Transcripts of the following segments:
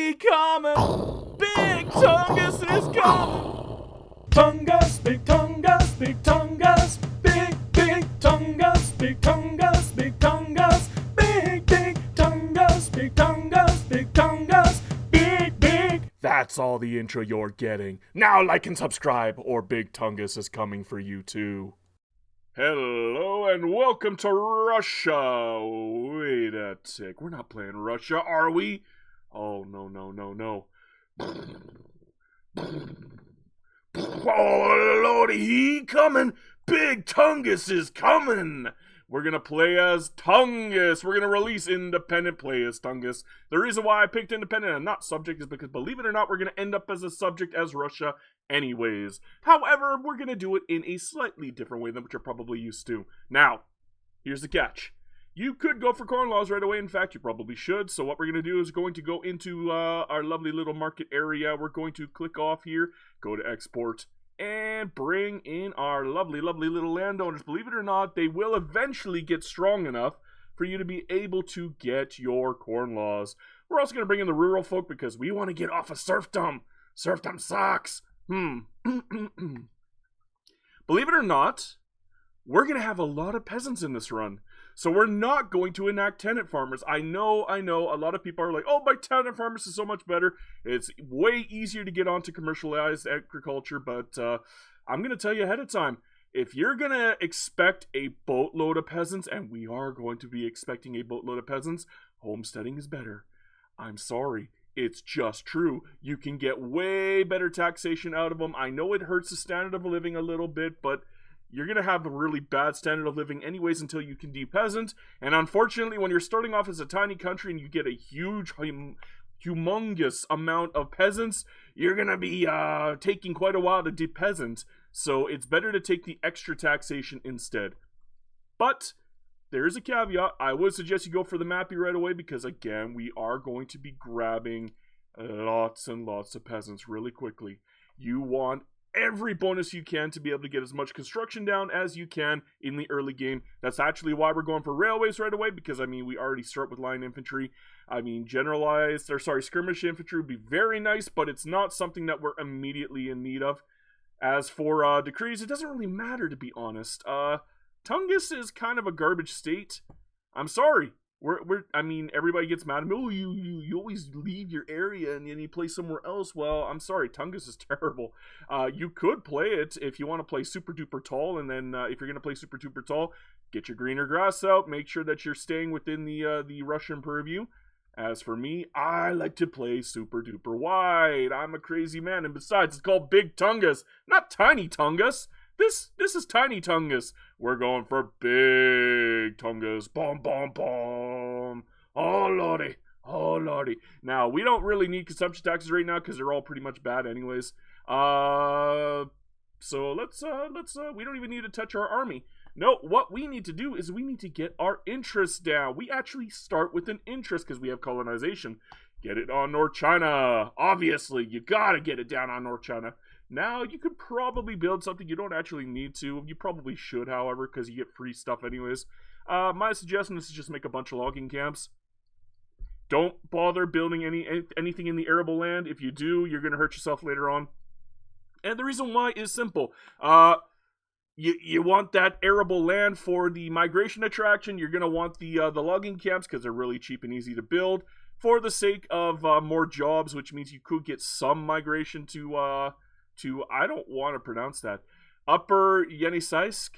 be coming. Big Tungus is coming. Tungus, big Tungus, big Tungus. Big Tungus, big Tungus, big Tungus. Big Tungus, big Tungus, big Tungus. Big. That's all the intro you're getting. Now like and subscribe, or Big Tungus is coming for you too. Hello and welcome to Russia. Wait a tick. We're not playing Russia, are we? Oh, no. Oh, lordy, he coming. Big Tungus is coming. We're going to play as Tungus. We're going to release independent play as Tungus. The reason why I picked independent and not subject is because, believe it or not, we're going to end up as a subject as Russia anyways. However, we're going to do it in a slightly different way than what you're probably used to. Now, here's the catch. You could go for corn laws right away. In fact, you probably should. So what we're going to do is going to go into our lovely little market area. We're going to click off here, go to export, and bring in our lovely little landowners. Believe it or not, they will eventually get strong enough for you to be able to get your corn laws. We're also going to bring in the rural folk because we want to get off of serfdom. Serfdom sucks. Believe it or not, we're going to have a lot of peasants in this run. So we're not going to enact tenant farmers. I know, a lot of people are like, oh, my tenant farmers is so much better. It's way easier to get onto commercialized agriculture, but I'm going to tell you ahead of time, if you're going to expect a boatload of peasants, and we are going to be expecting a boatload of peasants, homesteading is better. I'm sorry. It's just true. You can get way better taxation out of them. I know it hurts the standard of living a little bit, but you're going to have a really bad standard of living anyways until you can de-peasant. And unfortunately, when you're starting off as a tiny country and you get a humongous amount of peasants, you're going to be taking quite a while to de-peasant. So it's better to take the extra taxation instead. But there is a caveat. I would suggest you go for the Mappy right away because, again, we are going to be grabbing lots and lots of peasants really quickly. You want every bonus you can to be able to get as much construction down as you can in the early game. That's actually why we're going for railways right away, because, we already start with line infantry. Skirmish infantry would be very nice, but it's not something that we're immediately in need of. As for decrees, it doesn't really matter, to be honest. Tungus is kind of a garbage state. I'm sorry. Everybody gets mad at me. Oh, you always leave your area and then you play somewhere else. Well, I'm sorry. Tungus is terrible. You could play it if you want to play super duper tall, and then if you're going to play super duper tall, get your greener grass out. Make sure that you're staying within the Russian purview. As for me, I like to play super duper wide. I'm a crazy man, and besides, it's called Big Tungus, not Tiny Tungus. This is Tiny Tungus. We're going for Big Tungus. Boom, boom, boom. Oh, lordy. Now, we don't really need consumption taxes right now because they're all pretty much bad anyways. So let's we don't even need to touch our army. No, what we need to do is we need to get our interest down. We actually start with an interest because we have colonization. Get it on North China. Obviously, you gotta get it down on North China. Now, you could probably build something. You don't actually need to. You probably should, however, because you get free stuff anyways. My suggestion is to just make a bunch of logging camps. Don't bother building anything in the arable land. If you do, you're going to hurt yourself later on. And the reason why is simple. You want that arable land for the migration attraction. You're going to want the logging camps because they're really cheap and easy to build. For the sake of more jobs, which means you could get some migration to I don't want to pronounce that, Upper Yeniseisk.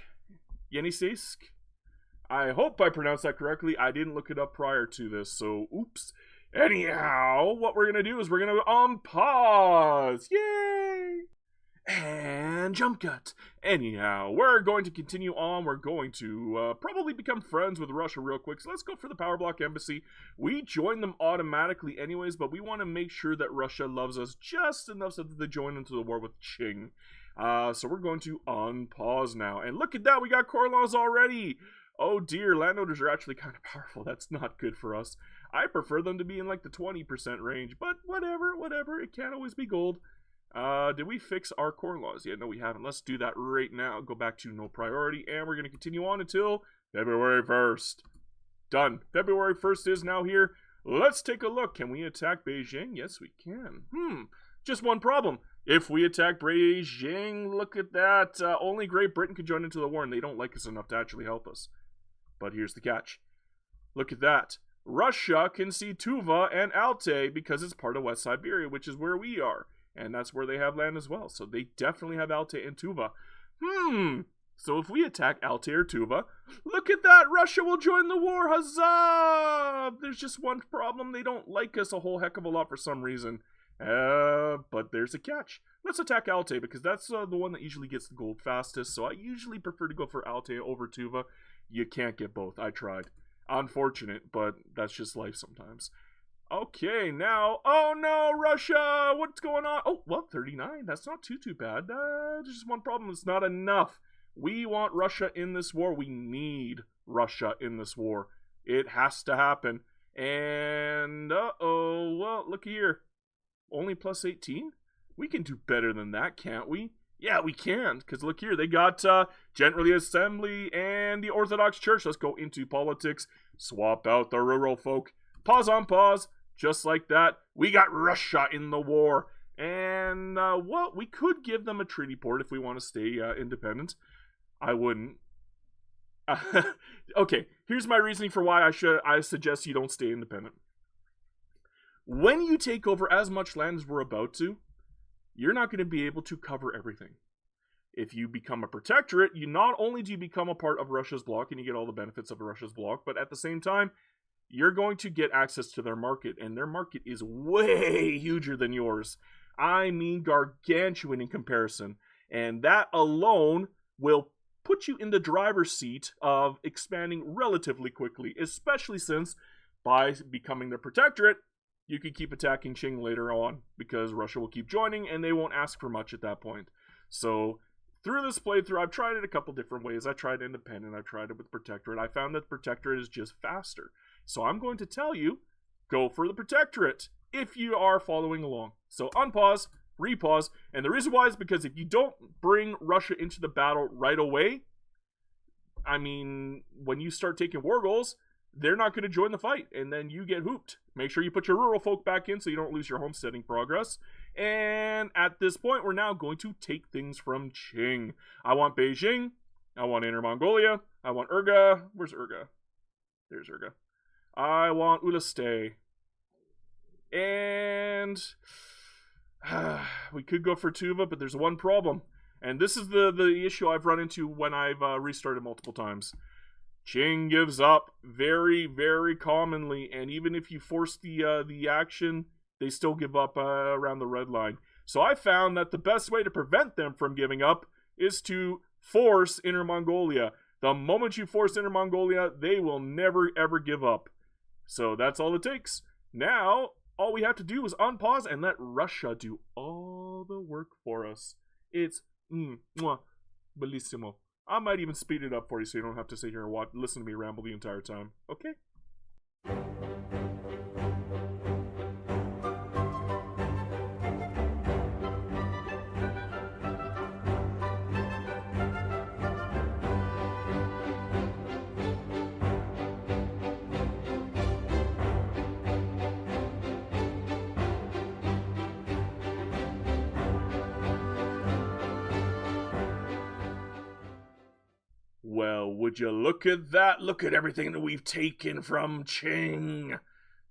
I hope I pronounced that correctly. I didn't look it up prior to this, so oops. Anyhow, what we're going to do is we're going to unpause. Yay! And jump cut. Anyhow, we're going to continue on. We're going to probably become friends with Russia real quick. So let's go for the Power Block Embassy. We join them automatically anyways, but we want to make sure that Russia loves us just enough so that they join into the war with Qing. So we're going to unpause now. And look at that, we got corn laws already. Oh dear, landowners are actually kind of powerful. That's not good for us. I prefer them to be in like the 20% range, but whatever. It can't always be gold. Did we fix our corn laws yet? No, we haven't. Let's do that right now. Go back to no priority, and we're going to continue on until February 1st. Done. February 1st is now here. Let's take a look. Can we attack Beijing? Yes, we can. Just one problem. If we attack Beijing, look at that. Only Great Britain could join into the war, and they don't like us enough to actually help us. But here's the catch. Look at that. Russia can see Tuva and Altai because it's part of West Siberia, which is where we are. And that's where they have land as well. So they definitely have Altai and Tuva. So if we attack Altai or Tuva, look at that! Russia will join the war! Huzzah! There's just one problem. They don't like us a whole heck of a lot for some reason. But there's a catch. Let's attack Altai because that's the one that usually gets the gold fastest. So I usually prefer to go for Altai over Tuva. You can't get both. I tried. Unfortunate, but that's just life sometimes. Okay, now, oh no, Russia! What's going on? Oh, well, 39. That's not too bad. There's just one problem. It's not enough. We want Russia in this war. We need Russia in this war. It has to happen. And, well, look here. Only plus 18? We can do better than that, can't we? Yeah, we can, because look here, they got General Assembly and the Orthodox Church. Let's go into politics. Swap out the rural folk. Pause on pause. Just like that, we got Russia in the war. And, well, we could give them a treaty port if we want to stay independent. I wouldn't. Okay, here's my reasoning for why I suggest you don't stay independent. When you take over as much land as we're about to, you're not going to be able to cover everything. If you become a protectorate, you not only do you become a part of Russia's bloc and you get all the benefits of Russia's bloc, but at the same time, you're going to get access to their market, and their market is way huger than yours. I mean gargantuan in comparison. And that alone will put you in the driver's seat of expanding relatively quickly, especially since by becoming the protectorate, you can keep attacking Qing later on because Russia will keep joining and they won't ask for much at that point. So through this playthrough, I've tried it a couple different ways. I tried independent, I tried it with protectorate. I found that protectorate is just faster. So I'm going to tell you, go for the protectorate if you are following along. So unpause, repause, and the reason why is because if you don't bring Russia into the battle right away, I mean, when you start taking war goals, they're not going to join the fight, and then you get hooped. Make sure you put your rural folk back in so you don't lose your homesteading progress. And at this point, we're now going to take things from Qing. I want Beijing. I want Inner Mongolia. I want Urga. Where's Urga? There's Urga. I want Ulustay. And we could go for Tuva, but there's one problem. And this is the issue I've run into when I've restarted multiple times. Qing gives up very, very commonly, and even if you force the action, they still give up around the red line. So I found that the best way to prevent them from giving up is to force Inner Mongolia. The moment you force Inner Mongolia, they will never, ever give up. So that's all it takes. Now, all we have to do is unpause and let Russia do all the work for us. It's bellissimo. I might even speed it up for you so you don't have to sit here and listen to me ramble the entire time. Okay? Well, would you look at that? Look at everything that we've taken from Qing.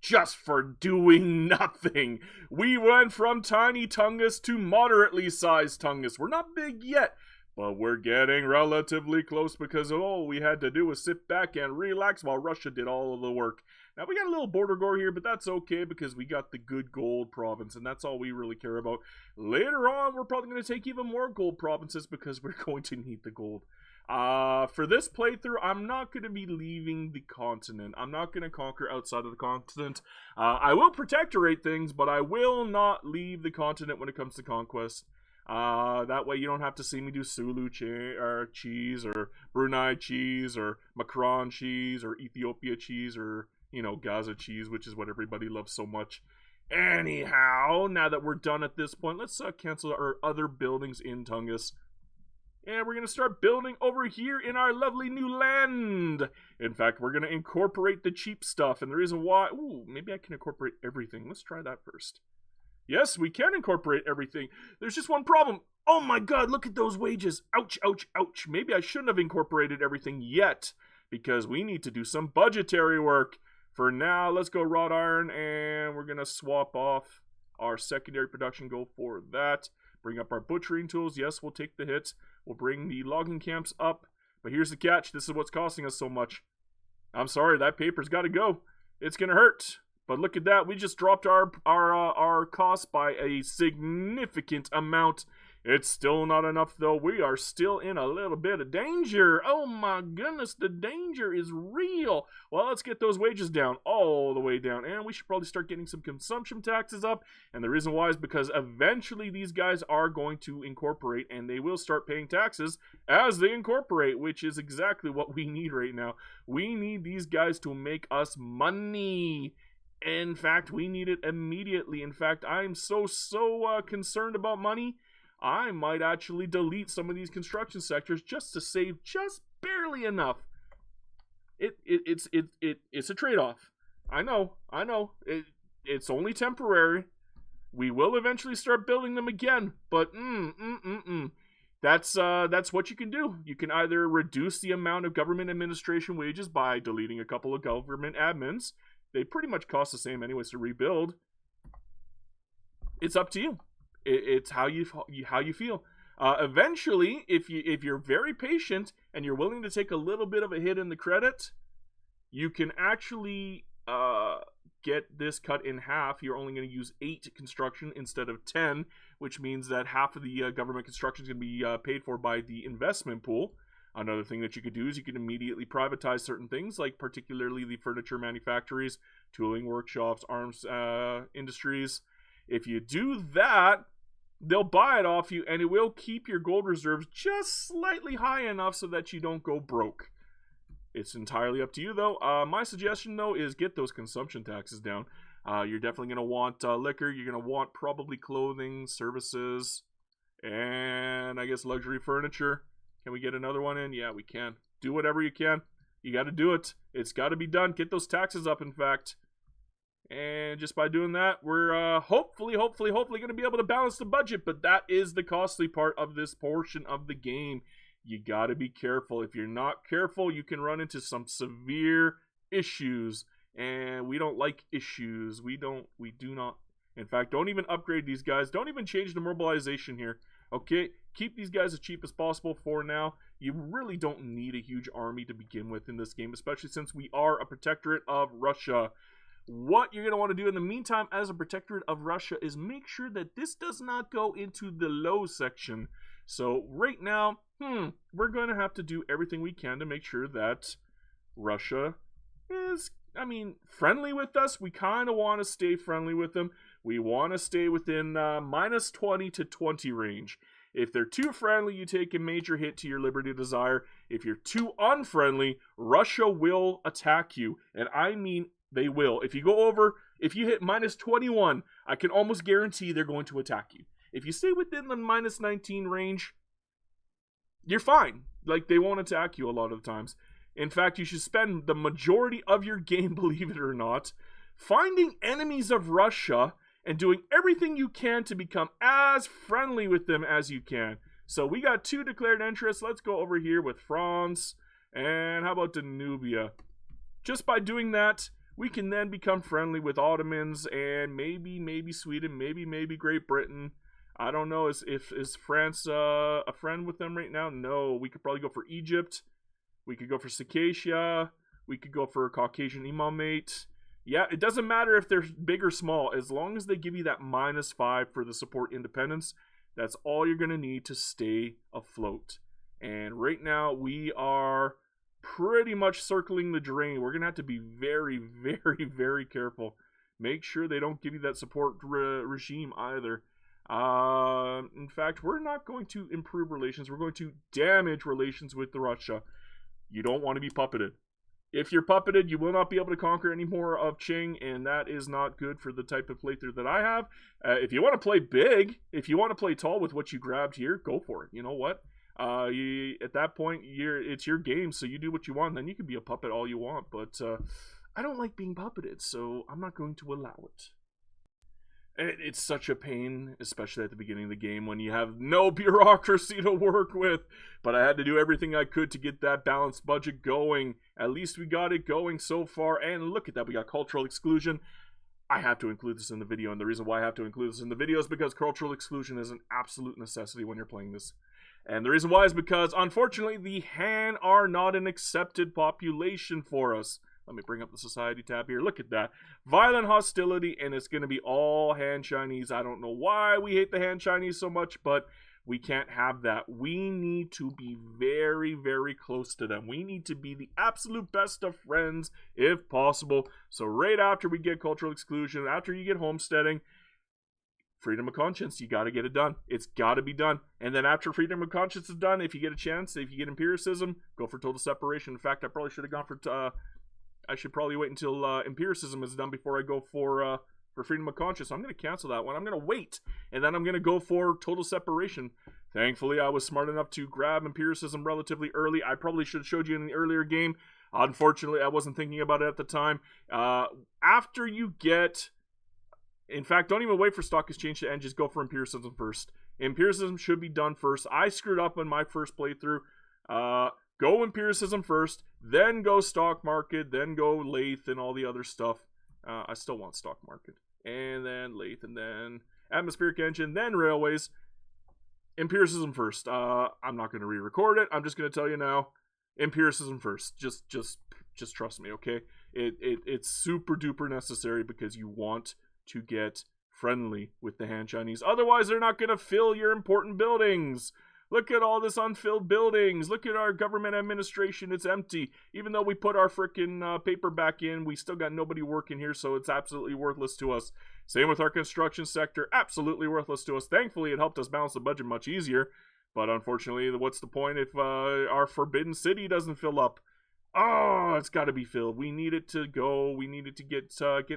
Just for doing nothing. We went from tiny Tungus to moderately sized Tungus. We're not big yet, but we're getting relatively close because all we had to do was sit back and relax while Russia did all of the work. Now, we got a little border gore here, but that's okay because we got the good gold province, and that's all we really care about. Later on, we're probably going to take even more gold provinces because we're going to need the gold. For this playthrough, I'm not going to be leaving the continent. I'm not going to conquer outside of the continent. I will protectorate things, but I will not leave the continent when it comes to conquest. That way you don't have to see me do Sulu cheese, or Brunei cheese, or Macron cheese, or Ethiopia cheese, or, you know, Gaza cheese, which is what everybody loves so much. Anyhow, now that we're done at this point, let's cancel our other buildings in Tungus. And we're going to start building over here in our lovely new land. In fact, we're going to incorporate the cheap stuff. And the reason why... Ooh, maybe I can incorporate everything. Let's try that first. Yes, we can incorporate everything. There's just one problem. Oh my god, look at those wages. Ouch, ouch, ouch. Maybe I shouldn't have incorporated everything yet, because we need to do some budgetary work. For now, let's go wrought iron, and we're going to swap off our secondary production, go for that. Bring up our butchering tools. Yes, we'll take the hits. We'll bring the logging camps up. But here's the catch. This is what's costing us so much. I'm sorry, that paper's got to go. It's going to hurt. But look at that. We just dropped our costs by a significant amount. It's still not enough, though. We are still in a little bit of danger. Oh, my goodness. The danger is real. Well, let's get those wages down, all the way down. And we should probably start getting some consumption taxes up. And the reason why is because eventually these guys are going to incorporate, and they will start paying taxes as they incorporate, which is exactly what we need right now. We need these guys to make us money. In fact, we need it immediately. In fact, I'm so concerned about money. I might actually delete some of these construction sectors just to save just barely enough. It's a trade-off. I know. It's only temporary. We will eventually start building them again, but that's what you can do. You can either reduce the amount of government administration wages by deleting a couple of government admins. They pretty much cost the same anyways to rebuild. It's up to you. It's how you feel. Eventually, if you're very patient and you're willing to take a little bit of a hit in the credit, you can actually get this cut in half. You're only going to use 8 construction instead of 10, which means that half of the government construction is going to be paid for by the investment pool. Another thing that you could do is you can immediately privatize certain things, like particularly the furniture manufactories, tooling workshops, arms industries. If you do that, they'll buy it off you, and it will keep your gold reserves just slightly high enough so that you don't go broke. It's entirely up to you, though. My suggestion, though, is get those consumption taxes down. You're definitely going to want liquor. You're going to want probably clothing, services, and I guess luxury furniture. Can we get another one in? Yeah, we can. Do whatever you can. You got to do it. It's got to be done. Get those taxes up, in fact. And just by doing that, we're hopefully going to be able to balance the budget. But that is the costly part of this portion of the game. You got to be careful. If you're not careful, you can run into some severe issues. And we don't like issues. We do not. In fact, don't even upgrade these guys. Don't even change the mobilization here. Okay, keep these guys as cheap as possible for now. You really don't need a huge army to begin with in this game, especially since we are a protectorate of Russia. What you're going to want to do in the meantime as a protectorate of Russia is make sure that this does not go into the low section. So right now, we're going to have to do everything we can to make sure that Russia is, friendly with us. We kind of want to stay friendly with them. We want to stay within minus 20 to 20 range. If they're too friendly, you take a major hit to your liberty desire. If you're too unfriendly, Russia will attack you. And I mean, they will. If you hit minus 21, I can almost guarantee they're going to attack you. If you stay within the minus 19 range, you're fine. Like, they won't attack you a lot of the times. In fact, you should spend the majority of your game, believe it or not, finding enemies of Russia and doing everything you can to become as friendly with them as you can. So we got 2 declared interests. Let's go over here with France. And how about Danubia? Just by doing that, we can then become friendly with Ottomans and maybe Sweden, maybe Great Britain. I don't know. Is France a friend with them right now? No. We could probably go for Egypt. We could go for Circassia. We could go for Caucasian Imamate. Yeah, it doesn't matter if they're big or small. As long as they give you that -5 for the support independence, that's all you're going to need to stay afloat. And right now, we are pretty much circling the drain. We're going to have to be very, very, very careful. Make sure they don't give you that support regime either. In fact, we're not going to improve relations. We're going to damage relations with Russia. You don't want to be puppeted. If you're puppeted, you will not be able to conquer any more of Qing, and that is not good for the type of playthrough that I have. If you want to play big, if you want to play tall with what you grabbed here, go for it. You know what? At that point, it's your game, so you do what you want. And then you can be a puppet all you want, but I don't like being puppeted, so I'm not going to allow it. It's such a pain, especially at the beginning of the game when you have no bureaucracy to work with. But I had to do everything I could to get that balanced budget going. At least we got it going so far. And look at that, we got cultural exclusion. I have to include this in the video, and the reason why I have to include this in the video is because cultural exclusion is an absolute necessity when you're playing this. And the reason why is because, unfortunately, the Han are not an accepted population for us. Let me bring up the society tab here. Look at that. Violent hostility, and it's going to be all Han Chinese. I don't know why we hate the Han Chinese so much, but we can't have that. We need to be very, very close to them. We need to be the absolute best of friends, if possible. So right after we get cultural exclusion, after you get homesteading, freedom of conscience, you got to get it done. It's got to be done. And then after freedom of conscience is done, if you get a chance, if you get empiricism, go for total separation. In fact, I probably should have gone for... I should probably wait until empiricism is done before I go for freedom of conscience. I'm going to cancel that one. I'm going to wait, and then I'm going to go for total separation. Thankfully, I was smart enough to grab empiricism relatively early. I probably should have showed you in the earlier game. Unfortunately, I wasn't thinking about it at the time. After you get... In fact, don't even wait for stock exchange to end. Just go for empiricism first. Empiricism should be done first. I screwed up in my first playthrough. Go empiricism first, then go stock market, then go lathe and all the other stuff. I still want stock market. And then lathe, and then atmospheric engine, then railways. Empiricism first. I'm not going to re-record it. I'm just going to tell you now. Empiricism first. Just trust me, okay? It's super duper necessary because you want to get friendly with the Han Chinese. Otherwise, they're not going to fill your important buildings. Look at all this unfilled buildings. Look at our government administration. It's empty. Even though we put our frickin' paper back in, we still got nobody working here, so it's absolutely worthless to us. Same with our construction sector. Absolutely worthless to us. Thankfully, it helped us balance the budget much easier. But unfortunately, what's the point if our Forbidden City doesn't fill up? Oh, it's got to be filled. We need it to go. We need it to get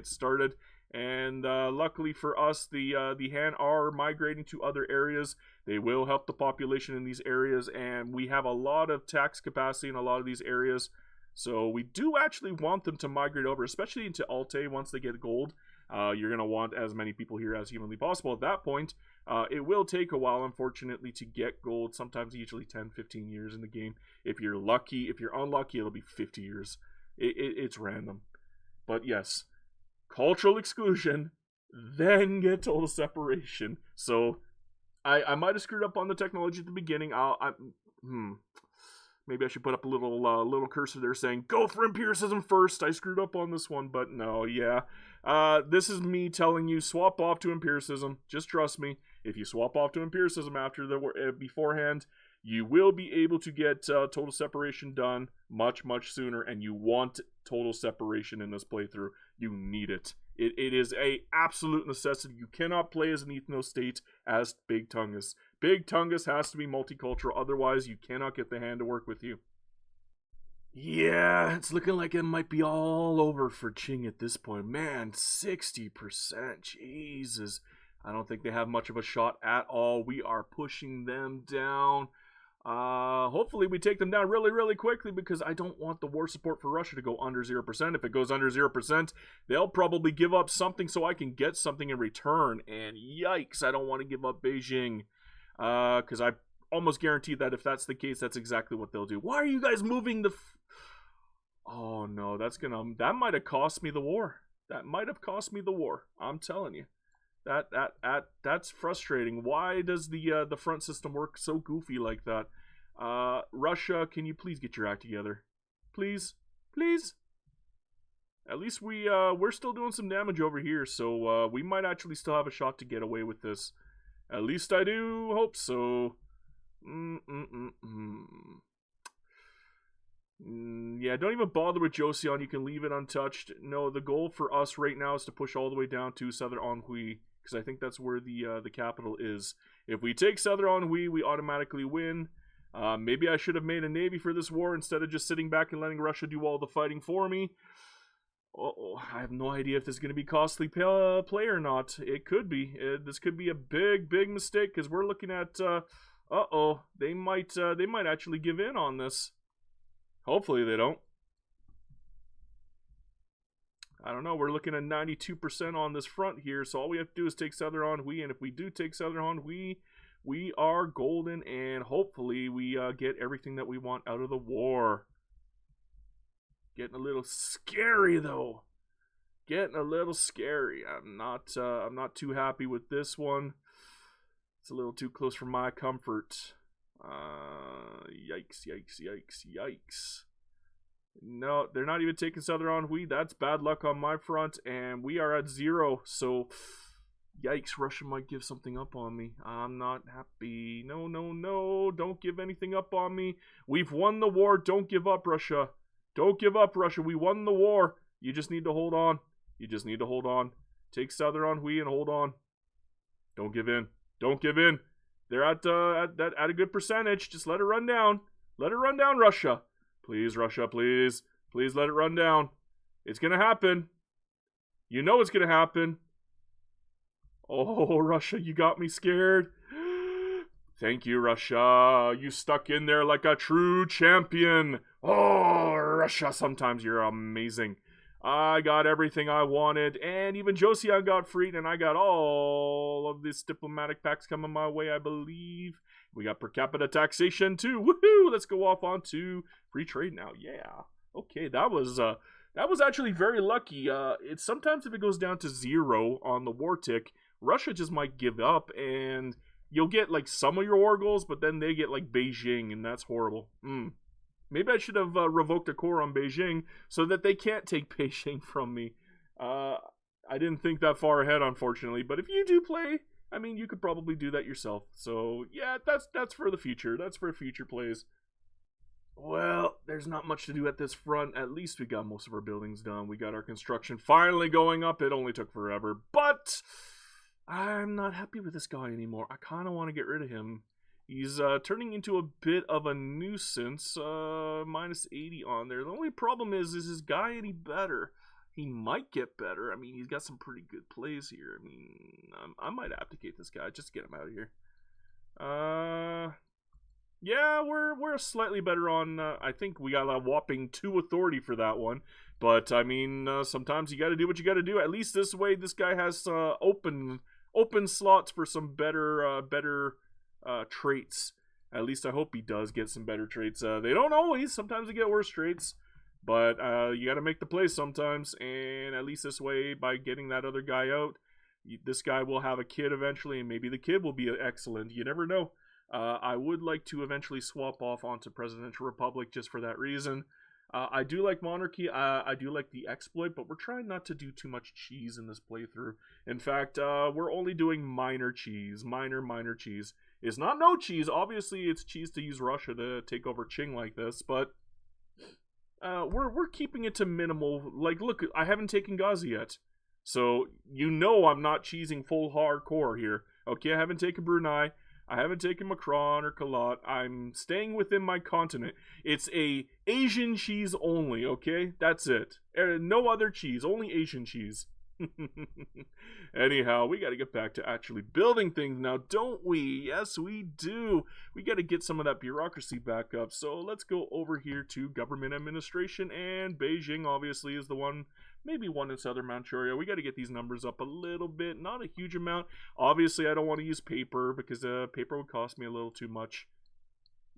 started. And luckily for us, the Han are migrating to other areas. They will help the population in these areas, and we have a lot of tax capacity in a lot of these areas. So we do actually want them to migrate over, especially into Alte once they get gold. You're going to want as many people here as humanly possible at that point. It will take a while, unfortunately, to get gold. Sometimes usually 10, 15 years in the game. If you're lucky, if you're unlucky, it'll be 50 years. It's random. But yes, cultural exclusion, then get total separation. So I might have screwed up on the technology at the beginning. Maybe I should put up a little cursor there saying, go for empiricism first. I screwed up on this one, but no, yeah. This is me telling you, swap off to empiricism. Just trust me. If you swap off to empiricism beforehand, you will be able to get total separation done much, much sooner, and you want total separation in this playthrough. You need it. It is a absolute necessity. You cannot play as an ethno state as Big Tungus. Big Tungus has to be multicultural, otherwise you cannot get the Han to work with you. Yeah, it's looking like it might be all over for Qing at this point. Man, 60%, Jesus. I don't think they have much of a shot at all. We are pushing them down. Hopefully we take them down really, really quickly because I don't want the war support for Russia to go under 0%. If it goes under 0%, they'll probably give up something so I can get something in return. And yikes, I don't want to give up Beijing. Because I almost guarantee that if that's the case, that's exactly what they'll do. Why are you guys moving the... Oh no, that might have cost me the war. That might have cost me the war. I'm telling you. That's frustrating. Why does the front system work so goofy like that? Russia, can you please get your act together? Please? Please? At least we're still doing some damage over here, so we might actually still have a shot to get away with this. At least I do hope so. Yeah, don't even bother with Joseon. You can leave it untouched. No, the goal for us right now is to push all the way down to Southern Anhui, because I think that's where the capital is. If we take Southern Anhui, we automatically win. Maybe I should have made a navy for this war instead of just sitting back and letting Russia do all the fighting for me. I have no idea if this is going to be costly play or not. It could be. This could be a big, big mistake because we're looking at Uh-oh, they might actually give in on this. Hopefully they don't. I don't know, we're looking at 92% on this front here, so all we have to do is take Southern Hui, and if we do take Southern Hui, we are golden, and hopefully we get everything that we want out of the war. Getting a little scary, though. Getting a little scary. I'm not too happy with this one. It's a little too close for my comfort. Yikes, yikes, yikes, yikes. No, they're not even taking Southern Hui. That's bad luck on my front, and we are at 0. So, yikes, Russia might give something up on me. I'm not happy. No, no, no. Don't give anything up on me. We've won the war. Don't give up, Russia. Don't give up, Russia. We won the war. You just need to hold on. You just need to hold on. Take Southern Hui and hold on. Don't give in. Don't give in. They're at a good percentage. Just let it run down. Let it run down, Russia. Please, Russia, please. Please let it run down. It's going to happen. You know it's going to happen. Oh, Russia, you got me scared. Thank you, Russia. You stuck in there like a true champion. Oh, Russia, sometimes you're amazing. I got everything I wanted, and even Joseon got freed, and I got all of this diplomatic packs coming my way, I believe. We got per capita taxation, too. Woohoo! Let's go off on to free trade now. Yeah. Okay, that was actually very lucky. It's sometimes if it goes down to 0 on the war tick, Russia just might give up, and you'll get, like, some of your war goals, but then they get, like, Beijing, and that's horrible. Maybe I should have revoked a core on Beijing so that they can't take Beijing from me. I didn't think that far ahead, unfortunately. But if you do play, I mean, you could probably do that yourself. So, yeah, that's for the future. That's for future plays. Well, there's not much to do at this front. At least we got most of our buildings done. We got our construction finally going up. It only took forever. But I'm not happy with this guy anymore. I kind of want to get rid of him. He's turning into a bit of a nuisance. Minus 80 on there. The only problem is his guy any better? He might get better. I mean, he's got some pretty good plays here. I mean, I might abdicate this guy just to get him out of here. Yeah, we're slightly better on. I think we got a whopping 2 authority for that one. But I mean, sometimes you got to do what you got to do. At least this way, this guy has open slots for some better traits. At least I hope he does get some better traits. They don't always. Sometimes they get worse traits. But you got to make the play sometimes. And at least this way, by getting that other guy out, this guy will have a kid eventually. And maybe the kid will be excellent. You never know. I would like to eventually swap off onto Presidential Republic just for that reason. I do like Monarchy. I do like the exploit. But we're trying not to do too much cheese in this playthrough. In fact, we're only doing minor cheese. Minor cheese. It's not no cheese. Obviously, it's cheese to use Russia to take over Qing like this, but we're keeping it to minimal. Like, look, I haven't taken Gazi yet, so you know I'm not cheesing full hardcore here. Okay, I haven't taken Brunei. I haven't taken Macron or Kalat. I'm staying within my continent. It's a Asian cheese only. Okay, that's it. No other cheese. Only Asian cheese. Anyhow, we got to get back to actually building things now, don't we? Yes, we do. We got to get some of that bureaucracy back up. So let's go over here to government administration, and Beijing obviously is the one, maybe one in southern Manchuria. We got to get these numbers up a little bit, not a huge amount. Obviously, I don't want to use paper because paper would cost me a little too much.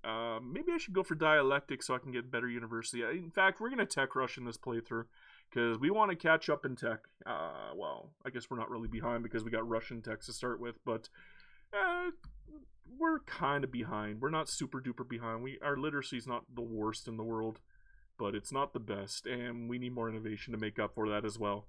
Maybe I should go for dialectic so I can get better university. In fact, we're going to tech rush in this playthrough because we want to catch up in tech. Well, I guess we're not really behind because we got Russian tech to start with, but we're kind of behind. We're not super duper behind. Our literacy is not the worst in the world, but it's not the best, and we need more innovation to make up for that as well.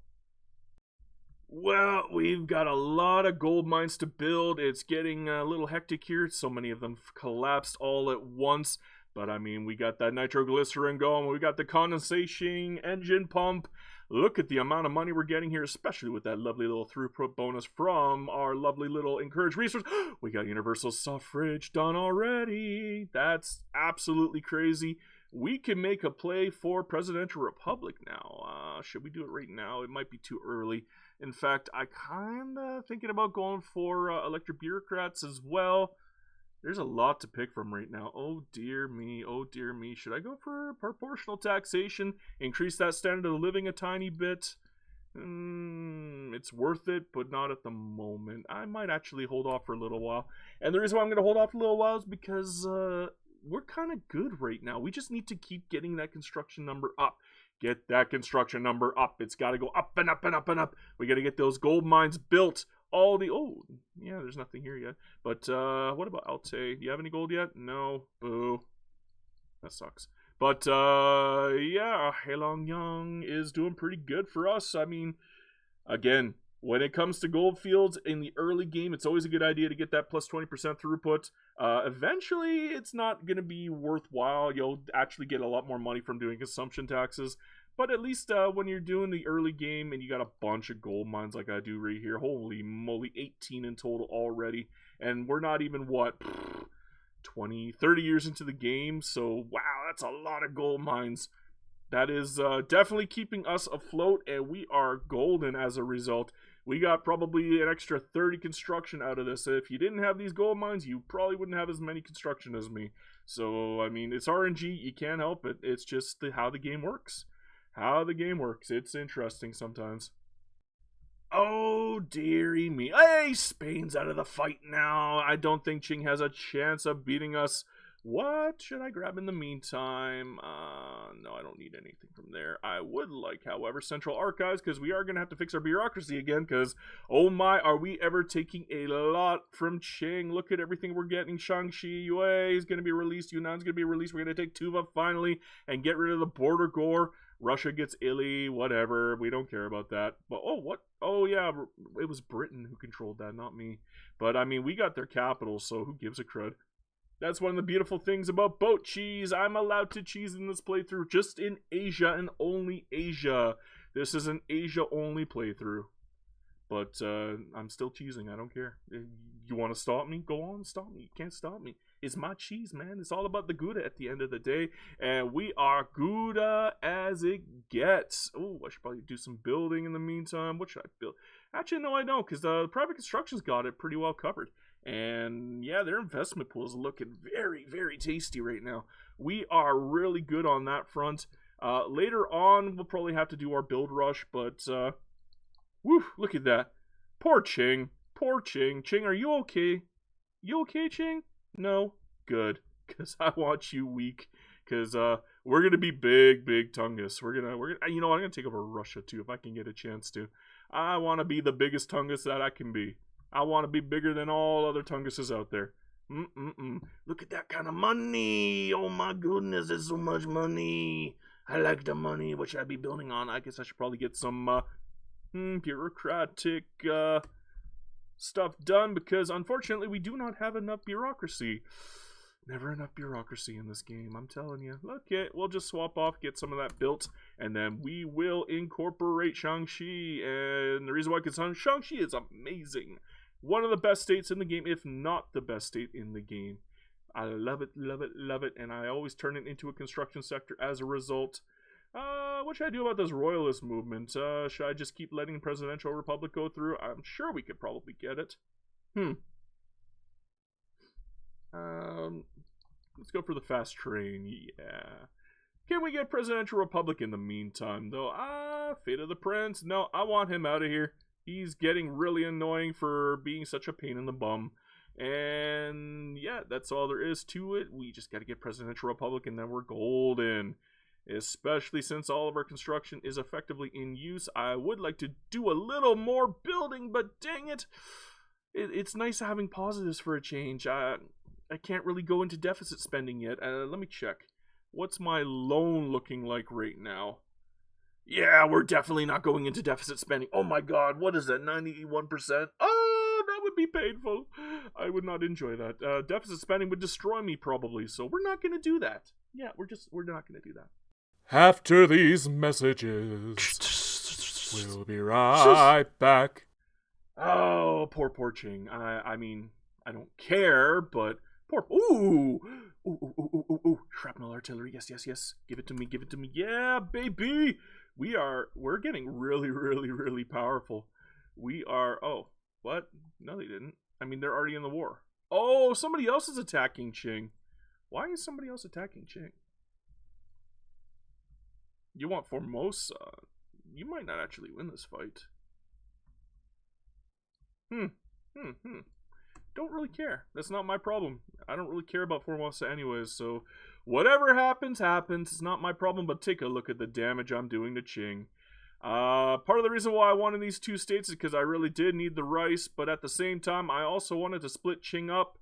Well, we've got a lot of gold mines to build. It's getting a little hectic here. So many of them collapsed all at once. But, I mean, we got that nitroglycerin going. We got the condensation engine pump. Look at the amount of money we're getting here, especially with that lovely little throughput bonus from our lovely little encouraged resource. We got universal suffrage done already. That's absolutely crazy. We can make a play for Presidential Republic now. Should we do it right now? It might be too early. In fact, I kind of thinking about going for electric bureaucrats as well. There's a lot to pick from right now. Oh dear me, oh dear me. Should I go for proportional taxation? Increase that standard of living a tiny bit? It's worth it, but not at the moment. I might actually hold off for a little while. And the reason why I'm going to hold off a little while is because we're kind of good right now. We just need to keep getting that construction number up. Get that construction number up. It's got to go up and up and up and up. We got to get those gold mines built. Yeah, there's nothing here yet. But what about Alte? Do you have any gold yet? No. Boo. That sucks. But yeah, Heilongjiang is doing pretty good for us. I mean, again, when it comes to gold fields in the early game, it's always a good idea to get that plus 20% throughput. Eventually, it's not going to be worthwhile. You'll actually get a lot more money from doing consumption taxes. But at least when you're doing the early game and you got a bunch of gold mines like I do right here, holy moly, 18 in total already. And we're not even, 20, 30 years into the game. So, wow, that's a lot of gold mines. That is definitely keeping us afloat, and we are golden as a result. We got probably an extra 30 construction out of this. If you didn't have these gold mines, you probably wouldn't have as many construction as me. So, I mean, it's RNG. You can't help it. It's just how the game works. How the game works. It's interesting sometimes. Oh, dearie me. Hey, Spain's out of the fight now. I don't think Qing has a chance of beating us. What should I grab in the meantime? No, I don't need anything from there. I would like, however, Central Archives, because we are going to have to fix our bureaucracy again, because, oh my, are we ever taking a lot from Qing. Look at everything we're getting. Shaanxi, Yue is going to be released. Yunnan's going to be released. We're going to take Tuva finally and get rid of the border gore. Russia gets Ili, whatever. We don't care about that. But, oh, what? Oh, yeah, it was Britain who controlled that, not me. But, I mean, we got their capital, so who gives a crud? That's one of the beautiful things about boat cheese. I'm allowed to cheese in this playthrough just in Asia and only Asia. This is an Asia-only playthrough. But I'm still cheesing. I don't care. You want to stop me? Go on, stop me. You can't stop me. It's my cheese, man. It's all about the Gouda at the end of the day. And we are Gouda as it gets. Oh, I should probably do some building in the meantime. What should I build? Actually, no, I don't, because private construction's got it pretty well covered. And yeah, their investment pool is looking very, very tasty right now. We are really good on that front. Later on, we'll probably have to do our build rush, but woo, look at that. Poor Qing. Poor Qing. Qing, are you okay? You okay, Qing? No? Good. Because I want you weak. Because we're going to be big Tungus. We're gonna, you know, I'm going to take over Russia too if I can get a chance to. I want to be the biggest Tungus that I can be. I want to be bigger than all other Tunguses out there. Look at that kind of money. Oh my goodness, there's so much money. I like the money. What should I be building on? I guess I should probably get some bureaucratic stuff done, because unfortunately we do not have enough bureaucracy. Never enough bureaucracy in this game, I'm telling you. Okay, we'll just swap off, get some of that built, and then we will incorporate Shaanxi. And the reason why, because Shaanxi is amazing. One of the best states in the game, if not the best state in the game. I love it, love it, love it, and I always turn it into a construction sector as a result. What should I do about this royalist movement? Should I just keep letting Presidential Republic go through? I'm sure we could probably get it. Let's go for the fast train. Yeah. Can we get Presidential Republic in the meantime, though? Fate of the Prince. No, I want him out of here. He's getting really annoying for being such a pain in the bum. And yeah, that's all there is to it. We just got to get Presidential Republic and then we're golden. Especially since all of our construction is effectively in use. I would like to do a little more building, but dang it. It's nice having positives for a change. I can't really go into deficit spending yet. Let me check. What's my loan looking like right now? Yeah, we're definitely not going into deficit spending. Oh my god, what is that, 91%? Oh, that would be painful. I would not enjoy that. Deficit spending would destroy me probably, so we're not going to do that. Yeah, we're not going to do that. After these messages, we'll be right back. Oh, poor Qing. I mean, I don't care, but poor. Ooh, shrapnel artillery. Yes. Give it to me. Yeah, baby. We're getting really powerful. We are. Oh, what? No, they didn't. I mean, they're already in the war. Oh, somebody else is attacking Qing. Why is somebody else attacking Qing? You want Formosa. You might not actually win this fight. Don't really care. That's not my problem. I don't really care about Formosa anyways, so whatever happens, happens. It's not my problem, but take a look at the damage I'm doing to Qing. Part of the reason why I wanted these two states is because I really did need the rice, but at the same time, I also wanted to split Qing up.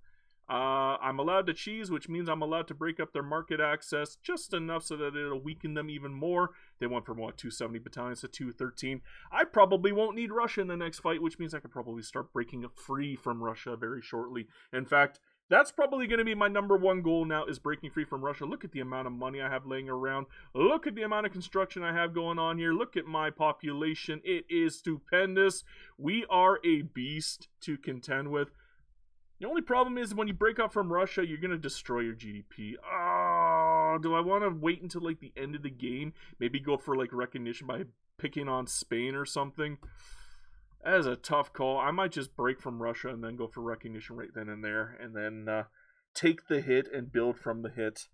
I'm allowed to cheese, which means I'm allowed to break up their market access just enough so that it'll weaken them even more. They went from, what, 270 battalions to 213. I probably won't need Russia in the next fight, which means I could probably start breaking free from Russia very shortly. In fact, that's probably going to be my #1 goal now, is breaking free from Russia. Look at the amount of money I have laying around. Look at the amount of construction I have going on here. Look at my population. It is stupendous. We are a beast to contend with. The only problem is when you break up from Russia, you're going to destroy your GDP. Oh, do I want to wait until like the end of the game? Maybe go for like recognition by picking on Spain or something? That is a tough call. I might just break from Russia and then go for recognition right then and there, and then take the hit and build from the hit.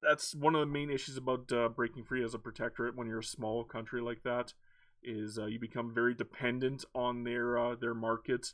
That's one of the main issues about breaking free as a protectorate when you're a small country like that, is you become very dependent on their market.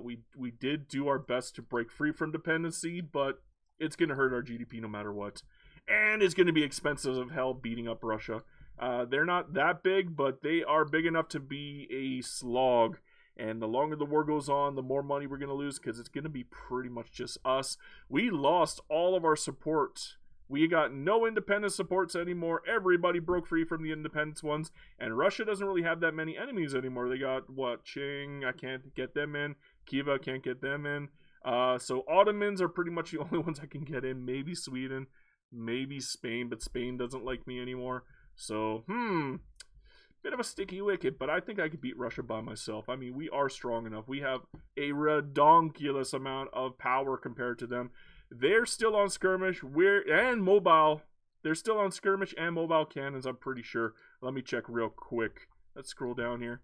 We did do our best to break free from dependency, but it's going to hurt our GDP no matter what. And it's going to be expensive as hell beating up Russia. They're not that big, but they are big enough to be a slog. And the longer the war goes on, the more money we're going to lose, because it's going to be pretty much just us. We lost all of our support. We got no independent supports anymore. Everybody broke free from the independence ones. And Russia doesn't really have that many enemies anymore. They got, what, Qing, I can't get them in. Khiva, can't get them in. So Ottomans are pretty much the only ones I can get in. Maybe Sweden, maybe Spain, but Spain doesn't like me anymore. So, bit of a sticky wicket, but I think I could beat Russia by myself. I mean, we are strong enough. We have a redonkulous amount of power compared to them. They're still on skirmish. And mobile. They're still on skirmish and mobile cannons, I'm pretty sure. Let me check real quick. Let's scroll down here.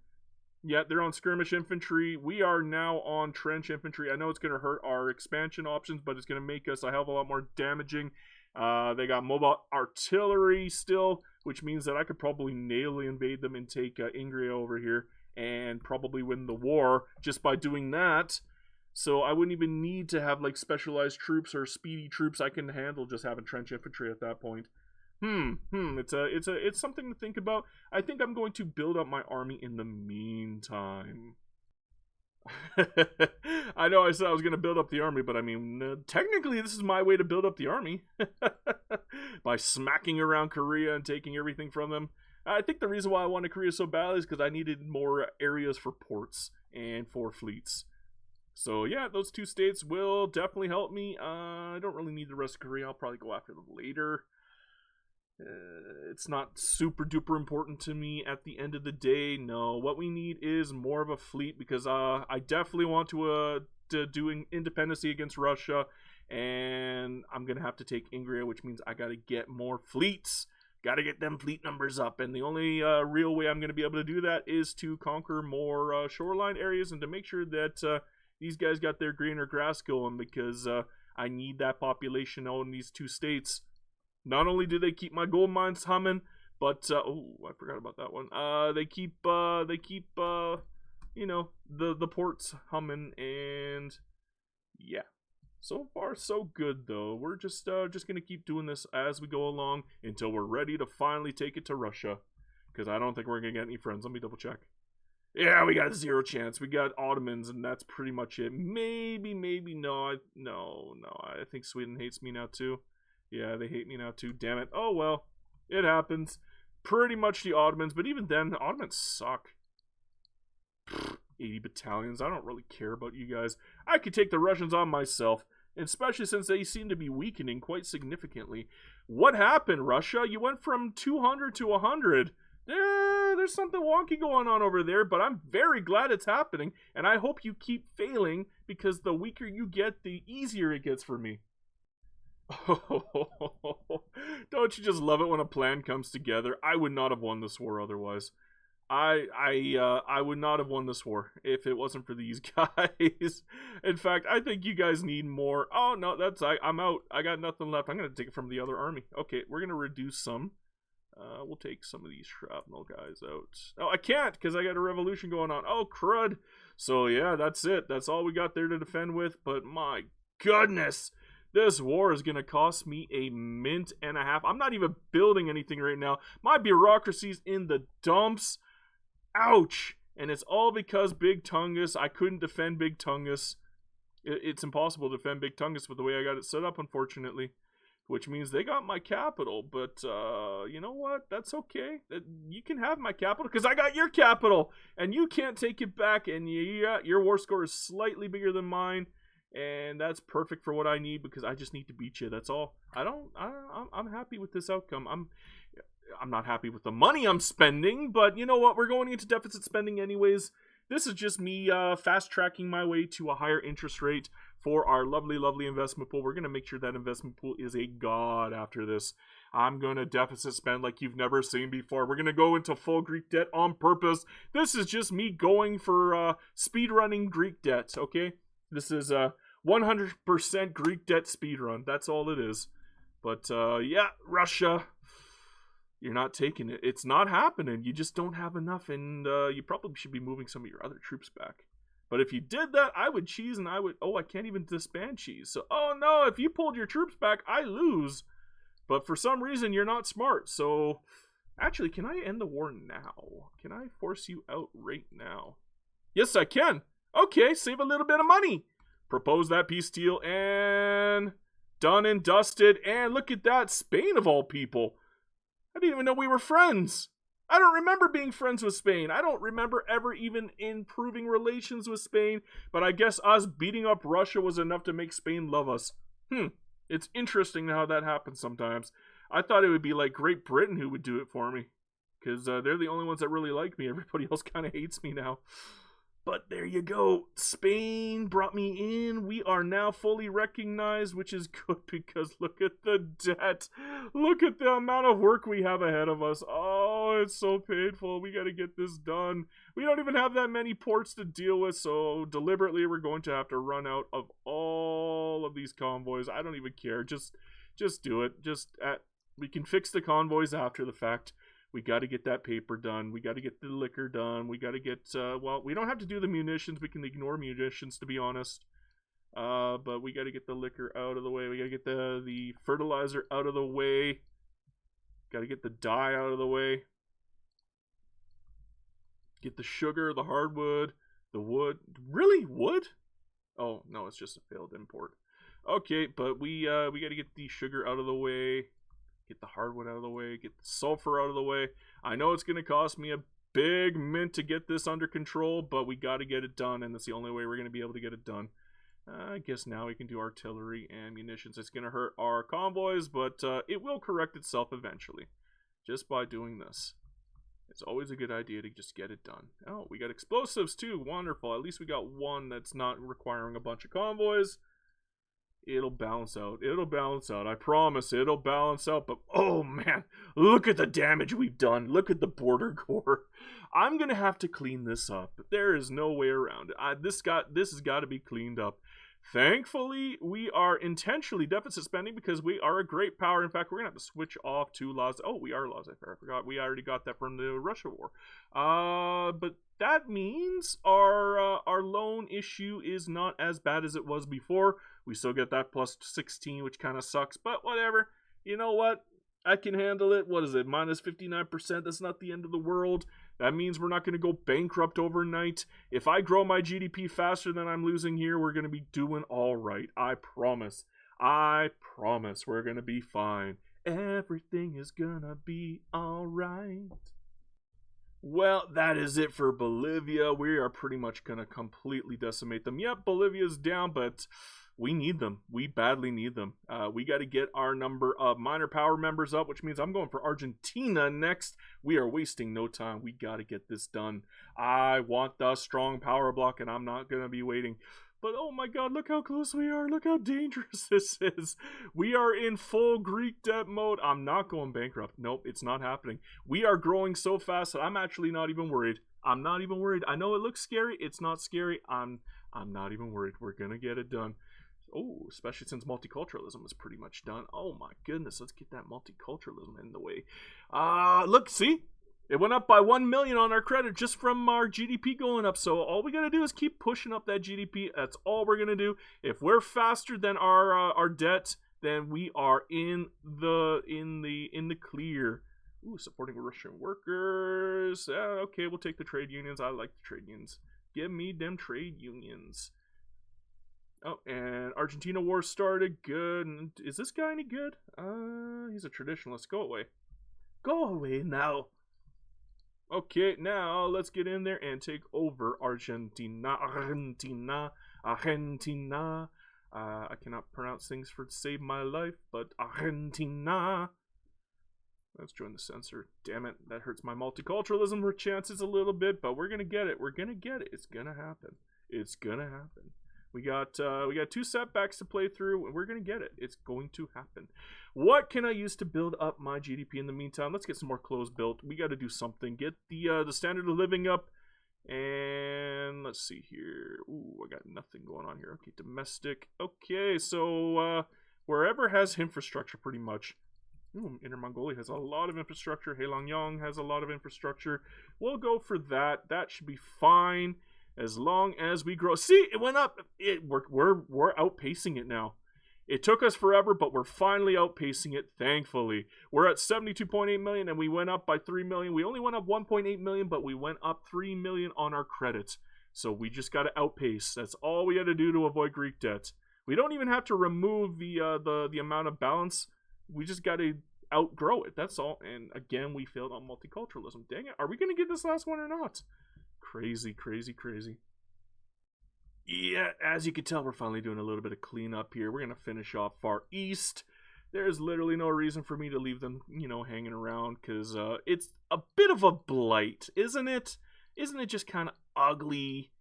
Yeah, they're on skirmish infantry. We are now on trench infantry. I know it's going to hurt our expansion options, but it's going to make us a hell of a lot more damaging. They got mobile artillery still, which means that I could probably naily invade them and take Ingria over here and probably win the war just by doing that. So I wouldn't even need to have like specialized troops or speedy troops. I can handle just having trench infantry at that point. It's something to think about. I think I'm going to build up my army in the meantime. I know I said I was going to build up the army, but I mean, technically this is my way to build up the army. By smacking around Korea and taking everything from them. I think the reason why I wanted Korea so badly is because I needed more areas for ports and for fleets. So yeah, those two states will definitely help me. I don't really need the rest of Korea. I'll probably go after them later. It's not super duper important to me at the end of the day. No, what we need is more of a fleet, because I definitely want to do independency against Russia, and I'm gonna have to take Ingria, which means I gotta get more fleets. Gotta get them fleet numbers up, and the only real way I'm gonna be able to do that is to conquer more shoreline areas and to make sure that these guys got their greener grass going, because I need that population out in these two states. Not only do they keep my gold mines humming, but oh, I forgot about that one. They keep you know, the ports humming, and yeah. So far, so good though. We're just gonna keep doing this as we go along until we're ready to finally take it to Russia, because I don't think we're gonna get any friends. Let me double check. Yeah, we got 0 chance. We got Ottomans, and that's pretty much it. Maybe no. No. I think Sweden hates me now too. Yeah, they hate me now too. Damn it. Oh well, it happens. Pretty much the Ottomans, but even then, the Ottomans suck. 80 battalions. I don't really care about you guys. I could take the Russians on myself, especially since they seem to be weakening quite significantly. What happened, Russia? You went from 200 to 100. There's something wonky going on over there, but I'm very glad it's happening, and I hope you keep failing, because the weaker you get, the easier it gets for me. Don't you just love it when a plan comes together? I would not have won this war otherwise. I would not have won this war if it wasn't for these guys. In fact, I think you guys need more. Oh no, I'm out. I got nothing left. I'm gonna take it from the other army. Okay, we're gonna reduce some. We'll take some of these shrapnel guys out. Oh, I can't because I got a revolution going on. Oh, crud. So yeah, that's it. That's all we got there to defend with. But my goodness, this war is going to cost me a mint and a half. I'm not even building anything right now. My bureaucracy's in the dumps. Ouch. And it's all because Big Tungus. I couldn't defend Big Tungus. It's impossible to defend Big Tungus with the way I got it set up, unfortunately. Which means they got my capital, but you know what? That's okay. You can have my capital because I got your capital, and you can't take it back. And your war score is slightly bigger than mine, and that's perfect for what I need because I just need to beat you. That's all. I'm happy with this outcome. I'm not happy with the money I'm spending, but you know what? We're going into deficit spending anyways. This is just me fast tracking my way to a higher interest rate for our lovely, lovely investment pool. We're going to make sure that investment pool is a god after this. I'm going to deficit spend like you've never seen before. We're going to go into full Greek debt on purpose. This is just me going for speed running Greek debt, okay? This is 100% Greek debt speed run. That's all it is. But yeah, Russia, you're not taking it. It's not happening. You just don't have enough, and you probably should be moving some of your other troops back. But if you did that, I would cheese, and I can't even disband cheese. So, oh no, if you pulled your troops back, I lose. But for some reason, you're not smart. So, actually, can I end the war now? Can I force you out right now? Yes, I can. Okay, save a little bit of money. Propose that peace deal, and done and dusted. And look at that, Spain of all people. I didn't even know we were friends. I don't remember being friends with Spain. I don't remember ever even improving relations with Spain, but I guess us beating up Russia was enough to make Spain love us. It's interesting how that happens sometimes. I thought it would be like Great Britain who would do it for me, because they're the only ones that really like me. Everybody else kind of hates me now. But there you go. Spain brought me in. We are now fully recognized, which is good because look at the debt. Look at the amount of work we have ahead of us. Oh, it's so painful. We got to get this done. We don't even have that many ports to deal with, so deliberately we're going to have to run out of all of these convoys. I don't even care. Just do it. We can fix the convoys after the fact. We got to get that paper done. We got to get the liquor done. We got to get, we don't have to do the munitions. We can ignore munitions, to be honest. But we got to get the liquor out of the way. We got to get the fertilizer out of the way. Got to get the dye out of the way. Get the sugar, the hardwood, the wood. Really? Wood? Oh, no, it's just a failed import. Okay, but we got to get the sugar out of the way. Get the hardwood out of the way. Get the sulfur out of the way. I know it's going to cost me a big mint to get this under control, but we got to get it done, and that's the only way we're going to be able to get it done. I guess now we can do artillery and munitions. It's going to hurt our convoys, but it will correct itself eventually just by doing this. It's always a good idea to just get it done. Oh, we got explosives too. Wonderful. At least we got one that's not requiring a bunch of convoys. It'll balance out. It'll balance out. I promise it'll balance out. But, oh, man, look at the damage we've done. Look at the border gore. I'm going to have to clean this up. There is no way around it. This has got to be cleaned up. Thankfully, we are intentionally deficit spending because we are a great power. In fact, we're going to have to switch off to laws. Oh, we are laissez-faire. I forgot. We already got that from the Russia war. But that means our loan issue is not as bad as it was before. We still get that plus 16, which kind of sucks. But whatever. You know what? I can handle it. What is it? Minus 59%. That's not the end of the world. That means we're not going to go bankrupt overnight. If I grow my GDP faster than I'm losing here, we're going to be doing all right. I promise. I promise we're going to be fine. Everything is going to be all right. Well, that is it for Bolivia. We are pretty much going to completely decimate them. Yep, Bolivia's down, but we need them. We badly need them. We got to get our number of minor power members up, which means I'm going for Argentina next. We are wasting no time. We got to get this done. I want the strong power block, and I'm not going to be waiting. But oh my god, look how close we are. Look how dangerous this is. We are in full Greek debt mode. I'm not going bankrupt. Nope, it's not happening. We are growing so fast that I'm actually not even worried. I'm not even worried. I know it looks scary. It's not scary. I'm not even worried. We're gonna get it done. Oh, especially since multiculturalism is pretty much done. Oh my goodness, let's get that multiculturalism in the way. Look, see? It went up by 1 million on our credit just from our GDP going up. So all we gotta do is keep pushing up that GDP. That's all we're gonna do. If we're faster than our debt, then we are in the clear. Ooh, supporting Russian workers. Okay, we'll take the trade unions. I like the trade unions. Give me them trade unions. Oh, and Argentina war started. Good. Is this guy any good? He's a traditionalist. Go away. Go away now. Okay, now let's get in there and take over Argentina. I cannot pronounce things to save my life, but Argentina. Let's join the censor. Damn it, that hurts my multiculturalism chances a little bit, but we're gonna get it. We're gonna get it. It's gonna happen. It's gonna happen. We got 2 setbacks to play through, and we're gonna get it. It's going to happen. What can I use to build up my GDP in the meantime? Let's get some more clothes built. We got to do something. Get the standard of living up, and let's see here. Ooh, I got nothing going on here. Okay, domestic. Okay, so wherever has infrastructure, pretty much. Ooh, Inner Mongolia has a lot of infrastructure. Heilongjiang has a lot of infrastructure. We'll go for that. That should be fine. As long as we grow. See, it went up. We're outpacing it now. It took us forever, but we're finally outpacing it, thankfully. We're at 72.8 million, and we went up by 3 million. We only went up 1.8 million, but we went up 3 million on our credits. So we just got to outpace. That's all we got to do to avoid Greek debt. We don't even have to remove the amount of balance. We just got to outgrow it. That's all. And again, we failed on multiculturalism. Dang it. Are we going to get this last one or not? Crazy, crazy, crazy. Yeah, as you can tell, we're finally doing a little bit of cleanup here. We're going to finish off Far East. There's literally no reason for me to leave them, hanging around, because it's a bit of a blight, isn't it? Isn't it just kind of ugly?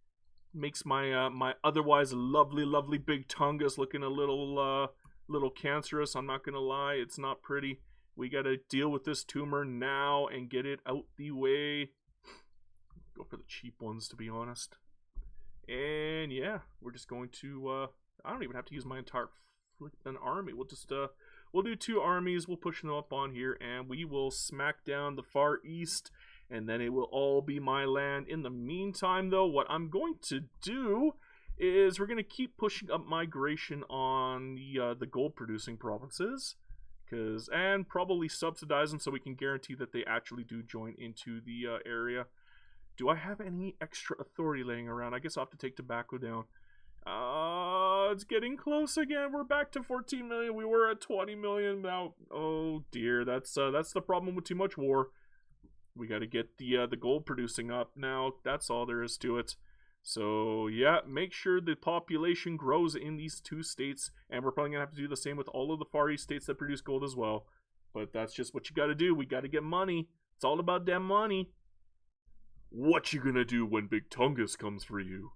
Makes my my otherwise lovely, lovely big Tungus looking a little cancerous. I'm not going to lie. It's not pretty. We got to deal with this tumor now and get it out the way. Go for the cheap ones, to be honest. And yeah, we're just going to I don't even have to use my entire flippin' army. We'll just we'll do 2 armies. We'll push them up on here, and we will smack down the Far East, and then it will all be my land. In the meantime, though, what I'm going to do is we're going to keep pushing up migration on the gold producing provinces, and probably subsidize them so we can guarantee that they actually do join into the area. Do I have any extra authority laying around? I guess I'll have to take tobacco down. It's getting close again. We're back to 14 million. We were at 20 million now. Oh dear, that's the problem with too much war. We got to get the gold producing up now. That's all there is to it. So yeah, make sure the population grows in these 2 states, and we're probably gonna have to do the same with all of the Far East states that produce gold as well. But that's just what you got to do. We got to get money. It's all about damn money. What you gonna do when Big Tungus comes for you?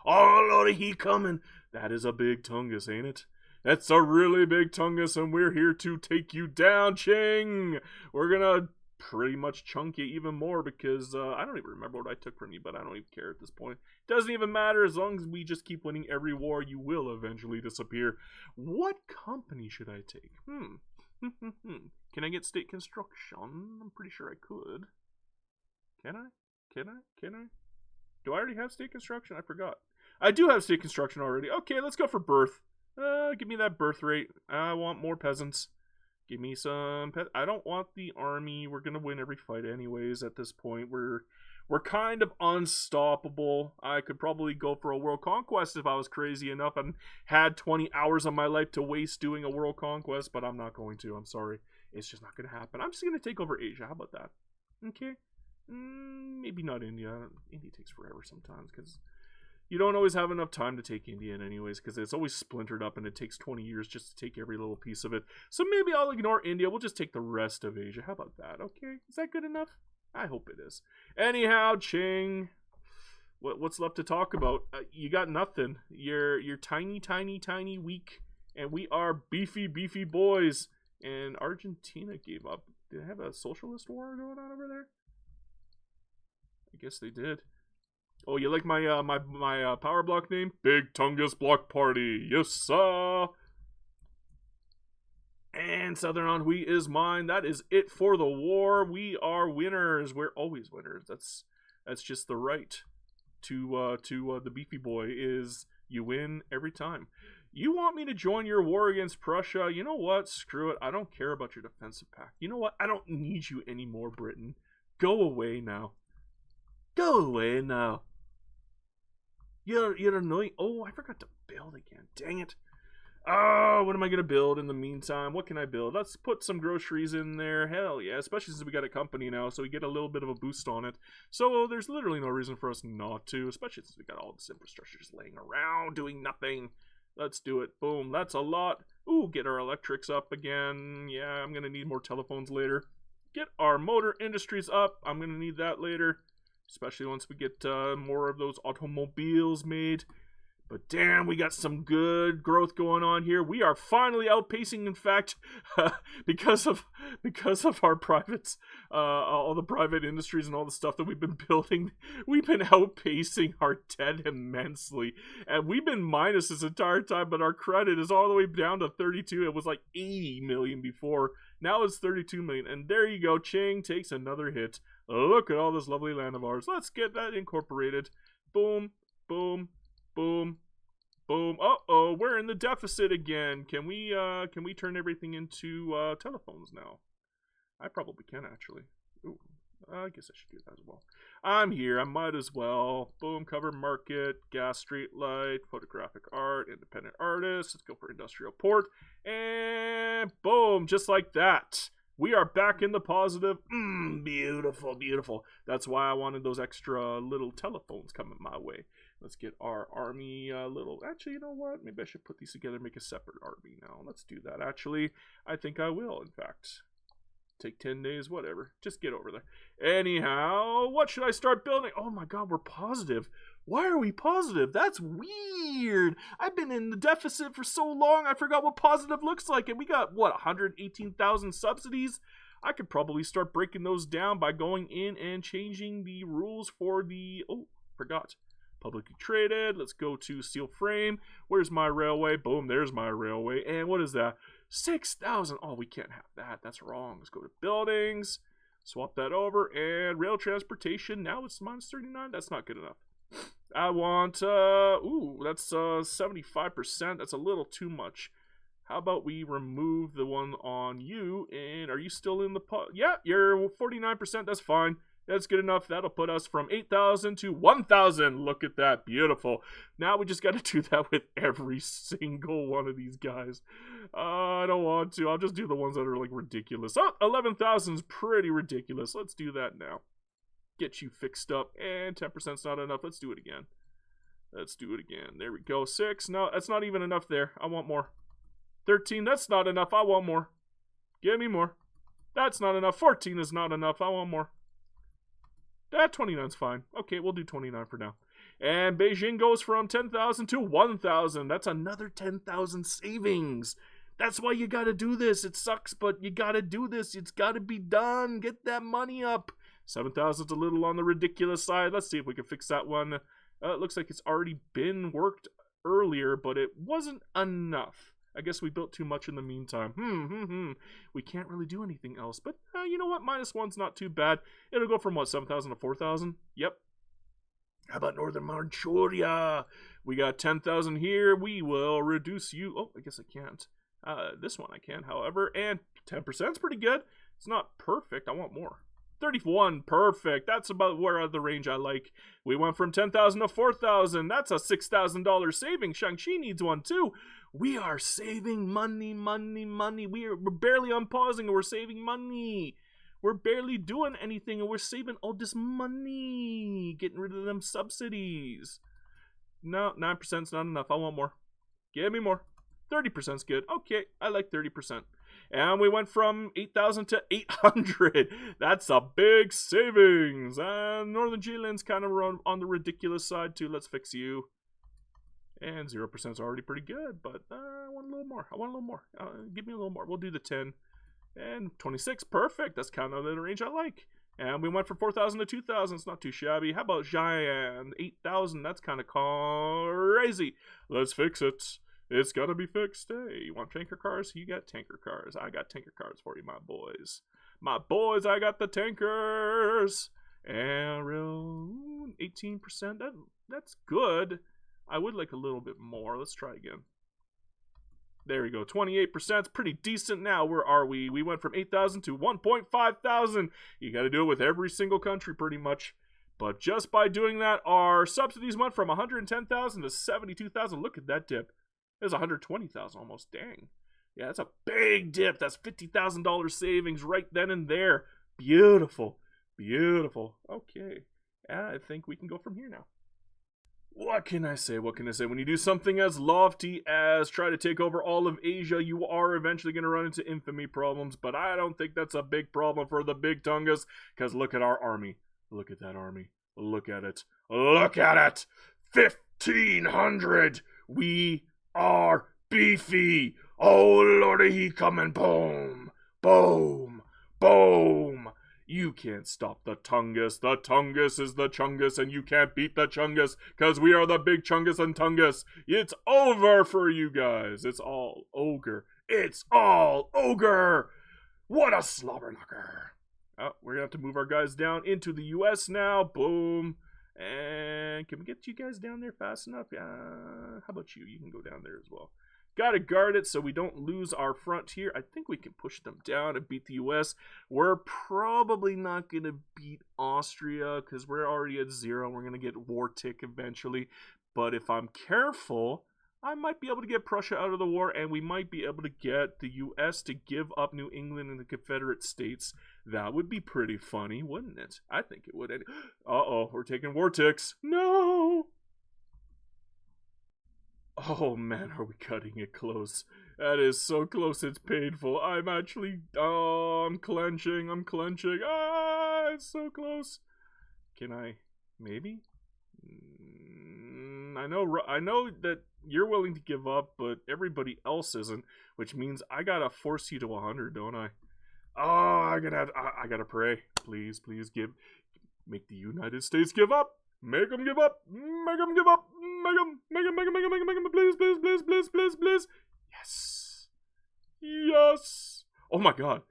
Oh, Lordy, he coming. That is a big Tungus, ain't it? That's a really big Tungus, and we're here to take you down, Qing. We're gonna pretty much chunk you even more, because I don't even remember what I took from you, but I don't even care at this point. Doesn't even matter. As long as we just keep winning every war, you will eventually disappear. What company should I take? Can I get state construction? I'm pretty sure I could. Can I? Can I? Do I already have state construction? I forgot. I do have state construction already. Okay, let's go for birth. Give me that birth rate. I want more peasants. Give me some I don't want the army. We're gonna win every fight anyways at this point. We're kind of unstoppable. I could probably go for a world conquest if I was crazy enough and had 20 hours of my life to waste doing a world conquest, but I'm not going to. I'm sorry. It's just not going to happen. I'm just going to take over Asia. How about that? Okay. Maybe not India. India takes forever sometimes, because you don't always have enough time to take India in anyways, because it's always splintered up and it takes 20 years just to take every little piece of it. So maybe I'll ignore India. We'll just take the rest of Asia. How about that? Okay. Is that good enough? I hope it is. Anyhow, Qing. What's left to talk about? You got nothing. You're tiny, tiny, tiny, weak, and we are beefy, beefy boys. And Argentina gave up. Did they have a socialist war going on over there? I guess they did. Oh, you like my my power block name? Big Tungus Block Party. Yes, sir. And Southern Ennui is mine. That is it for the war. We are winners. We're always winners. That's just the right to the beefy boy. Is you win every time. You want me to join your war against Prussia? You know what? Screw it. I don't care about your defensive pact. You know what? I don't need you anymore, Britain. Go away now. Go away now. You're annoying. Oh, I forgot to build again. Dang it. Oh, what am I going to build in the meantime? What can I build? Let's put some groceries in there. Hell yeah, especially since we got a company now, so we get a little bit of a boost on it. So there's literally no reason for us not to, especially since we got all this infrastructure just laying around doing nothing. Let's do it. Boom, that's a lot. Ooh, get our electrics up again. Yeah, I'm going to need more telephones later. Get our motor industries up. I'm going to need that later, especially once we get more of those automobiles made. But damn, we got some good growth going on here. We are finally outpacing, in fact, because of our privates, all the private industries and all the stuff that we've been building. We've been outpacing our debt immensely, and we've been minus this entire time. But our credit is all the way down to 32. It was like 80 million before. Now it's 32 million, and there you go. Qing takes another hit. Look at all this lovely land of ours. Let's get that incorporated. Boom, boom. Boom, boom. Uh-oh, we're in the deficit again. Can we turn everything into telephones now? I probably can, actually. Ooh, I guess I should do that as well. I'm here. I might as well. Boom, cover market, gas street light, photographic art, independent artist. Let's go for industrial port. And boom, just like that. We are back in the positive. Beautiful, beautiful. That's why I wanted those extra little telephones coming my way. Let's get our army little... Actually, you know what? Maybe I should put these together and make a separate army now. Let's do that. Actually, I think I will, in fact. Take 10 days, whatever. Just get over there. Anyhow, what should I start building? Oh my god, we're positive. Why are we positive? That's weird. I've been in the deficit for so long, I forgot what positive looks like. And we got, what, 118,000 subsidies? I could probably start breaking those down by going in and changing the rules for the... Oh, forgot. Publicly traded. Let's go to steel frame. Where's my railway? Boom, there's my railway. And what is that? 6,000. Oh, we can't have that. That's wrong. Let's go to buildings. Swap that over. And rail transportation. Now it's minus 39. That's not good enough. I want, ooh, that's 75%. That's a little too much. How about we remove the one on you? And are you still in the yeah, you're 49%. That's fine. That's good enough. That'll put us from 8,000 to 1,000. Look at that. Beautiful. Now we just got to do that with every single one of these guys. I don't want to. I'll just do the ones that are like ridiculous. Oh, 11,000 is pretty ridiculous. Let's do that now. Get you fixed up. And 10%'s not enough. Let's do it again. Let's do it again. There we go. 6. No, that's not even enough there. I want more. 13. That's not enough. I want more. Give me more. That's not enough. 14 is not enough. I want more. That 29's fine. Okay, we'll do 29 for now. And Beijing goes from 10,000 to 1,000. That's another 10,000 savings. That's why you gotta do this. It sucks, but you gotta do this. It's gotta be done. Get that money up. 7,000's a little on the ridiculous side. Let's see if we can fix that one. It looks like it's already been worked earlier, but it wasn't enough. I guess we built too much in the meantime. We can't really do anything else. But you know what? -1's not too bad. It'll go from, what, 7,000 to 4,000? Yep. How about Northern Manchuria? We got 10,000 here. We will reduce you. Oh, I guess I can't. This one I can, however. And 10%'s pretty good. It's not perfect. I want more. 31, perfect. That's about where out of the range I like. We went from 10,000 to 4,000. That's a $6,000 saving. Shang-Chi needs one too. We are saving money, money, money. We're barely unpausing and we're saving money. We're barely doing anything and we're saving all this money. Getting rid of them subsidies. No, 9%'s not enough. I want more. Give me more. 30%'s good. Okay, I like 30%. And we went from 8,000 to 800. That's a big savings. Northern Zealand's kind of on the ridiculous side too. Let's fix you. And 0% is already pretty good, but I want a little more. Give me a little more. We'll do the 10. And 26, perfect. That's kind of the range I like. And we went from 4,000 to 2,000. It's not too shabby. How about Giant? 8,000. That's kind of crazy. Let's fix it. It's got to be fixed. Hey, you want tanker cars? You got tanker cars. I got tanker cars for you, my boys. My boys, I got the tankers. And real 18%. That's good. I would like a little bit more. Let's try again. There we go. 28%. It's pretty decent now. Where are we? We went from 8,000 to 1.5 thousand. You got to do it with every single country pretty much. But just by doing that, our subsidies went from 110,000 to 72,000. Look at that dip. It was 120,000 almost. Dang. Yeah, that's a big dip. That's $50,000 savings right then and there. Beautiful. Beautiful. Okay. I think we can go from here now. What can I say? What can I say? When you do something as lofty as try to take over all of Asia, you are eventually going to run into infamy problems. But I don't think that's a big problem for the big Tungus. Because look at our army. Look at that army. Look at it. Look at it. 1,500. We are beefy. Oh, lordy, he coming. Boom. Boom. Boom. You can't stop the Tungus. The Tungus is the Chungus, and you can't beat the Chungus, because we are the big Chungus and Tungus. It's over for you guys. It's all ogre. It's all ogre. What a slobber knocker. Oh, we're going to have to move our guys down into the U.S. now. Boom. And can we get you guys down there fast enough? How about you? You can go down there as well. Gotta guard it so we don't lose our front here. I think we can push them down and beat the U.S. We're probably not going to beat Austria because we're already at 0. We're going to get war tick eventually. But if I'm careful, I might be able to get Prussia out of the war, and we might be able to get the U.S. to give up New England and the Confederate States. That would be pretty funny, wouldn't it? I think it would. Uh-oh, we're taking war ticks. No! Oh man, are we cutting it close? That is so close, it's painful. I'm actually, I'm clenching. Ah, it's so close. Can I, maybe? I know that you're willing to give up, but everybody else isn't, which means I gotta force you to 100, don't I? Oh, I gotta pray. Please, make the United States give up. Make them give up. Make them give up. Make them, please. Yes. Oh my God.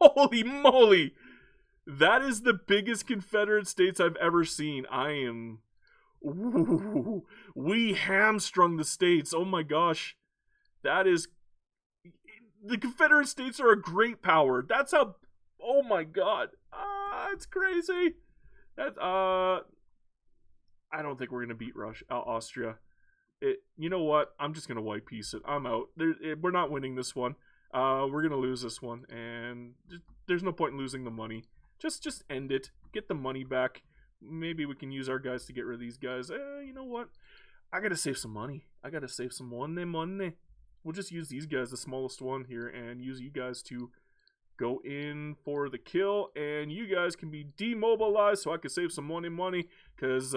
Holy moly. That is the biggest Confederate States I've ever seen. We hamstrung the States. Oh my gosh. That is, the Confederate States are a great power. That's how, oh my God. It's crazy. I don't think we're going to beat Austria. You know what? I'm just going to white piece it. I'm out. We're not winning this one. We're going to lose this one. And there's no point in losing the money. Just end it. Get the money back. Maybe we can use our guys to get rid of these guys. You know what? I got to save some money. I got to save some money. We'll just use these guys, the smallest one here, and use you guys to go in for the kill, and you guys can be demobilized so I can save some money, because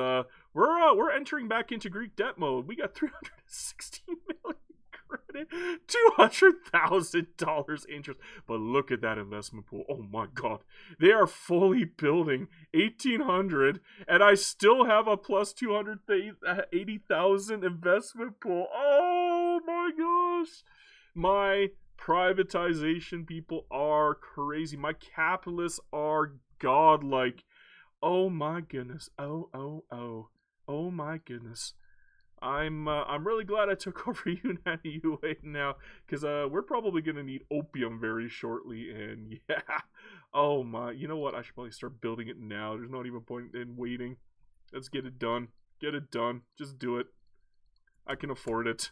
we're entering back into Greek debt mode. We got 316 million credit, $200,000 interest. But look at that investment pool. Oh my God. They are fully building 1,800, and I still have a plus 280,000 investment pool. Oh my gosh. My privatization people are crazy. My capitalists are godlike. Oh my goodness. Oh my goodness. I'm really glad I took over United UA now, because we're probably gonna need opium very shortly. And yeah, oh my, you know what? I should probably start building it now. There's not even point in waiting. Let's get it done. Just do it. I can afford it.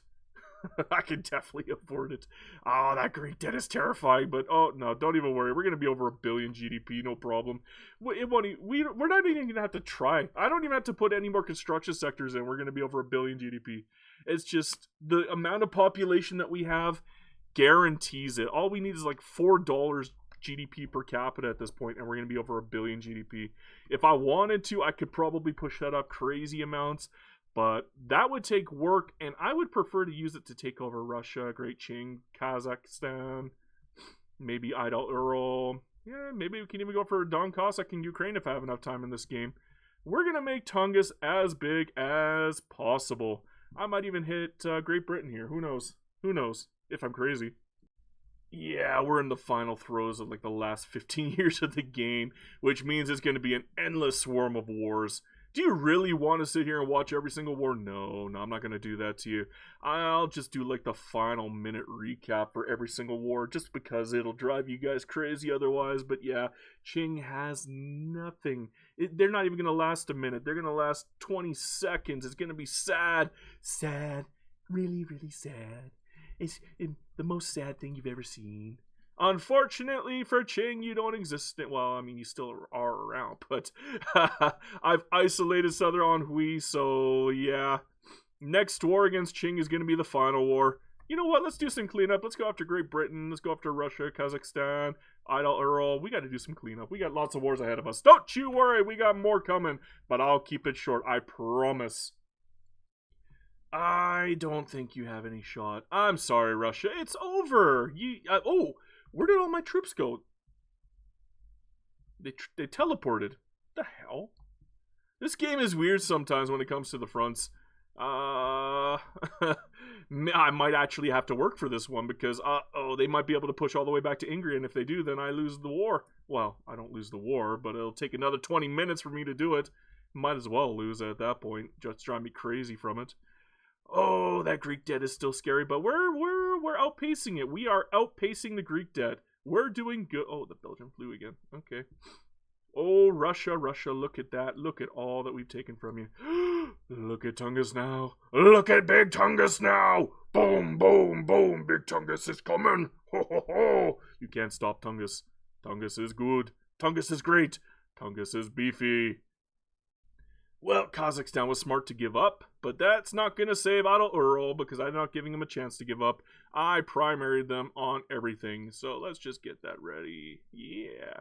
I can definitely afford it. Oh, that Greek debt is terrifying, but oh no, don't even worry. We're gonna be over 1 billion GDP, no problem. We're not even gonna have to try. I don't even have to put any more construction sectors in. We're gonna be over 1 billion GDP. It's just the amount of population that we have guarantees it. All we need is like $4 GDP per capita at this point, and we're going to be over 1 billion GDP. If I wanted to, I could probably push that up crazy amounts, but that would take work, and I would prefer to use it to take over Russia, Great Qing, Kazakhstan, maybe Idle Ural. Yeah, maybe we can even go for Don Cossack in Ukraine if I have enough time in this game. We're going to make Tungus as big as possible. I might even hit Great Britain here. Who knows? Who knows? If I'm crazy. Yeah, we're in the final throes of like the last 15 years of the game, which means it's going to be an endless swarm of wars. Do you really want to sit here and watch every single war? No, I'm not going to do that to you. I'll just do like the final minute recap for every single war just because it'll drive you guys crazy otherwise. But yeah, Qing has nothing. They're not even going to last a minute. They're going to last 20 seconds. It's going to be sad. Sad. Really, really sad. It's the most sad thing you've ever seen. Unfortunately for Qing, you don't exist. Well, I mean, you still are around, but I've isolated Southern Hui, so yeah. Next war against Qing is going to be the final war. You know what? Let's do some cleanup. Let's go after Great Britain. Let's go after Russia, Kazakhstan, Idle Ural. We got to do some cleanup. We got lots of wars ahead of us. Don't you worry. We got more coming, but I'll keep it short. I promise. I don't think you have any shot. I'm sorry, Russia. It's over. Oh, where did all my troops go? They teleported. The hell? This game is weird sometimes when it comes to the fronts. I might actually have to work for this one because, they might be able to push all the way back to Ingria, and if they do, then I lose the war. Well, I don't lose the war, but it'll take another 20 minutes for me to do it. Might as well lose at that point. Just drive me crazy from it. Oh, that Greek debt is still scary, but we're outpacing it. We are outpacing the Greek debt. We're doing good. Oh, the Belgian flew again. Okay. Oh, Russia, look at that. Look at all that we've taken from you. Look at Tungus now. Look at Big Tungus now. Boom, boom, boom. Big Tungus is coming. Ho, ho, ho. You can't stop Tungus. Tungus is good. Tungus is great. Tungus is beefy. Well, Kazakhstan was smart to give up, but that's not going to save Idle Ural because I'm not giving them a chance to give up. I primaried them on everything, so let's just get that ready. Yeah.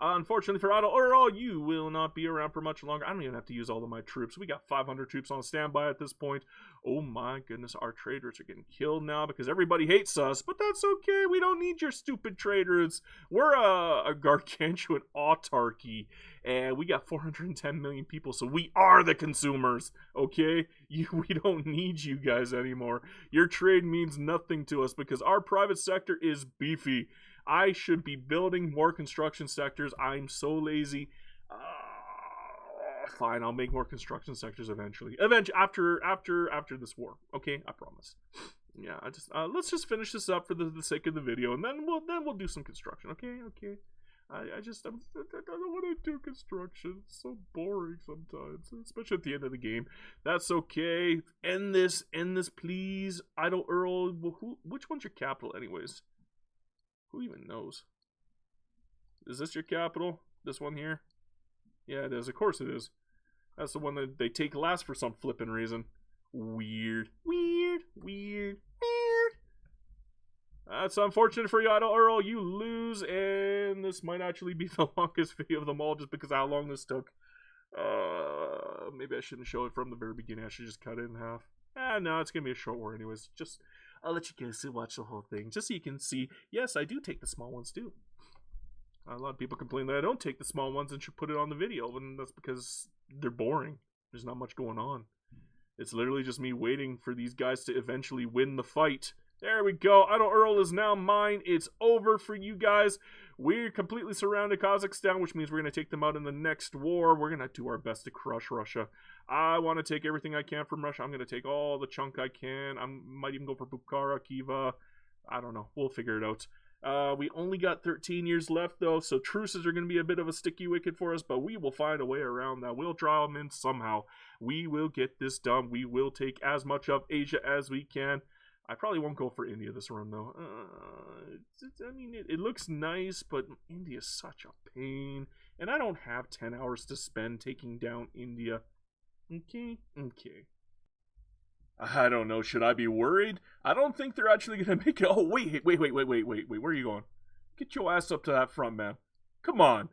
Unfortunately for Idle Ural, you will not be around for much longer. I don't even have to use all of my troops. We got 500 troops on standby at this point. Oh my goodness, our traders are getting killed now because everybody hates us, but that's okay. We don't need your stupid traders. We're a gargantuan autarky, and we got 410 million people, so we are the consumers, okay? We don't need you guys anymore. Your trade means nothing to us because our private sector is beefy. I should be building more construction sectors. I'm so lazy. Fine, I'll make more construction sectors eventually. After this war. Okay, I promise. Yeah, let's just finish this up for the sake of the video, and then we'll do some construction. Okay. I don't want to do construction. It's so boring sometimes, especially at the end of the game. That's okay. End this, please. Idle Ural. Which one's your capital, anyways? Who even knows? Is this your capital? This one here? Yeah, it is. Of course it is. That's the one that they take last for some flippin' reason. Weird. That's unfortunate for you, Idle Ural. You lose, and this might actually be the longest video of them all just because of how long this took. Maybe I shouldn't show it from the very beginning. I should just cut it in half. No, it's going to be a short war anyways. I'll let you guys watch the whole thing, just so you can see, yes, I do take the small ones too. A lot of people complain that I don't take the small ones and should put it on the video, and that's because they're boring. There's not much going on. It's literally just me waiting for these guys to eventually win the fight. There we go. Idle Ural is now mine. It's over for you guys. We're completely surrounded Kazakhstan, which means we're going to take them out in the next war. We're going to do our best to crush Russia. I want to take everything I can from Russia. I'm going to take all the chunk I can. I might even go for Bukhara, Khiva. I don't know. We'll figure it out. We only got 13 years left, though, so truces are going to be a bit of a sticky wicket for us, but we will find a way around that. We'll draw them in somehow. We will get this done. We will take as much of Asia as we can. I probably won't go for India this run, though. It looks nice, but India's such a pain, and I don't have 10 hours to spend taking down India. Okay. I don't know. Should I be worried? I don't think they're actually going to make it. Oh, wait. Where are you going? Get your ass up to that front, man. Come on.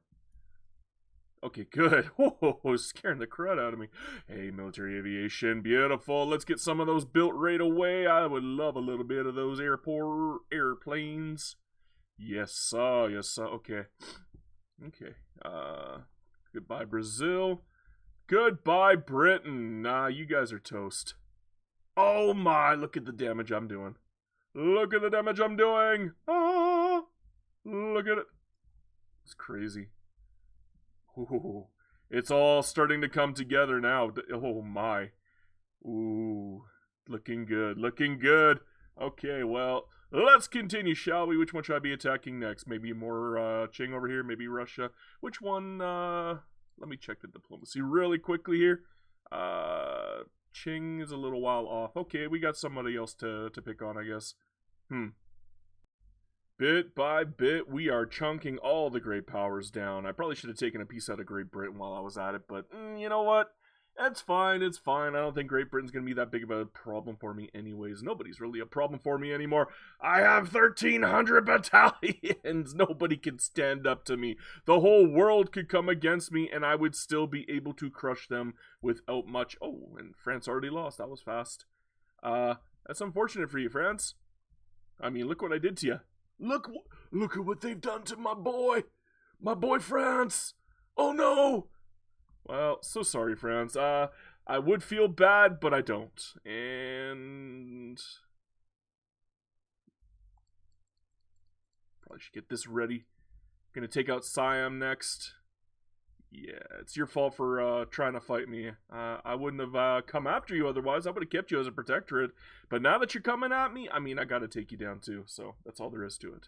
Okay, good. Oh, scaring the crud out of me. Hey, military aviation, beautiful. Let's get some of those built right away. I would love a little bit of those airplanes. Yes, sir. Yes, sir. Okay. Okay. Goodbye, Brazil. Goodbye, Britain. Nah, you guys are toast. Oh my, look at the damage I'm doing. Look at the damage I'm doing. Ah, look at it. It's crazy. Ooh, it's all starting to come together now. Oh my. Ooh, looking good, looking good. Okay, well, let's continue, shall we? Which one should I be attacking next? Maybe more Qing over here, maybe Russia. Which one? Let me check the diplomacy really quickly here. Qing is a little while off. Okay, we got somebody else to pick on, I guess. Bit by bit, we are chunking all the great powers down. I probably should have taken a piece out of Great Britain while I was at it, but you know what? It's fine, it's fine. I don't think Great Britain's going to be that big of a problem for me anyways. Nobody's really a problem for me anymore. I have 1,300 battalions. Nobody can stand up to me. The whole world could come against me, and I would still be able to crush them without much... Oh, and France already lost. That was fast. That's unfortunate for you, France. I mean, look what I did to you. Look at what they've done to my boy France. Oh no. Well, so sorry, France. I would feel bad, but I don't. And probably should get this ready. Gonna take out Siam next. Yeah, it's your fault for trying to fight me. I wouldn't have come after you otherwise. I would have kept you as a protectorate. But now that you're coming at me, I mean, I gotta take you down too. So that's all there is to it.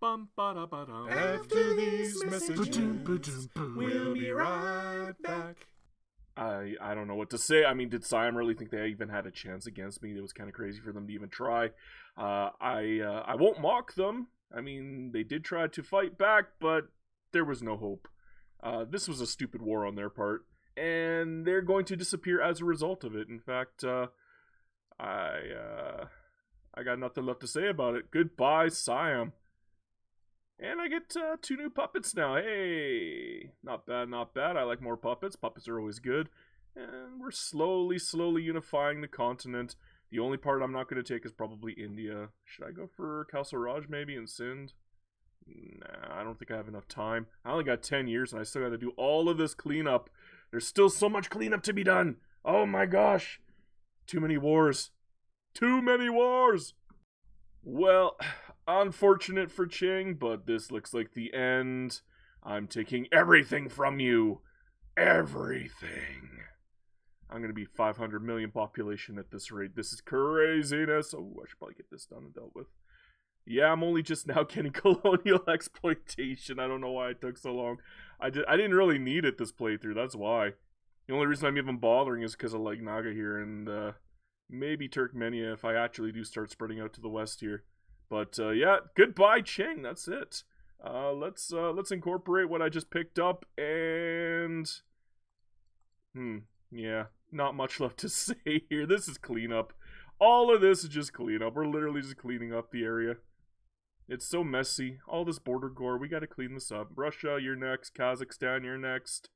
After these messages, we'll be right back. I don't know what to say. I mean, did Siam really think they even had a chance against me? It was kind of crazy for them to even try. I won't mock them. I mean, they did try to fight back, but there was no hope. This was a stupid war on their part, and they're going to disappear as a result of it. In fact, I got nothing left to say about it. Goodbye, Siam. And I get 2 new puppets now. Hey, not bad, not bad. I like more puppets. Puppets are always good. And we're slowly unifying the continent. The only part I'm not going to take is probably India. Should I go for Kalsaraj maybe and Sindh? Nah, I don't think I have enough time. I only got 10 years and I still got to do all of this cleanup. There's still so much cleanup to be done. Oh my gosh. Too many wars. Too many wars. Well, unfortunate for Qing, but this looks like the end. I'm taking everything from you. Everything. I'm going to be 500 million population at this rate. This is craziness. Oh, I should probably get this done and dealt with. Yeah, I'm only just now getting colonial exploitation. I don't know why it took so long. I didn't really need it this playthrough. That's why. The only reason I'm even bothering is because of like Naga here and maybe Turkmenia if I actually do start spreading out to the west here. But yeah, goodbye Qing. That's it. Let's incorporate what I just picked up and yeah, not much left to say here. This is cleanup. All of this is just cleanup. We're literally just cleaning up the area. It's so messy. All this border gore, we gotta clean this up. Russia, you're next. Kazakhstan, you're next.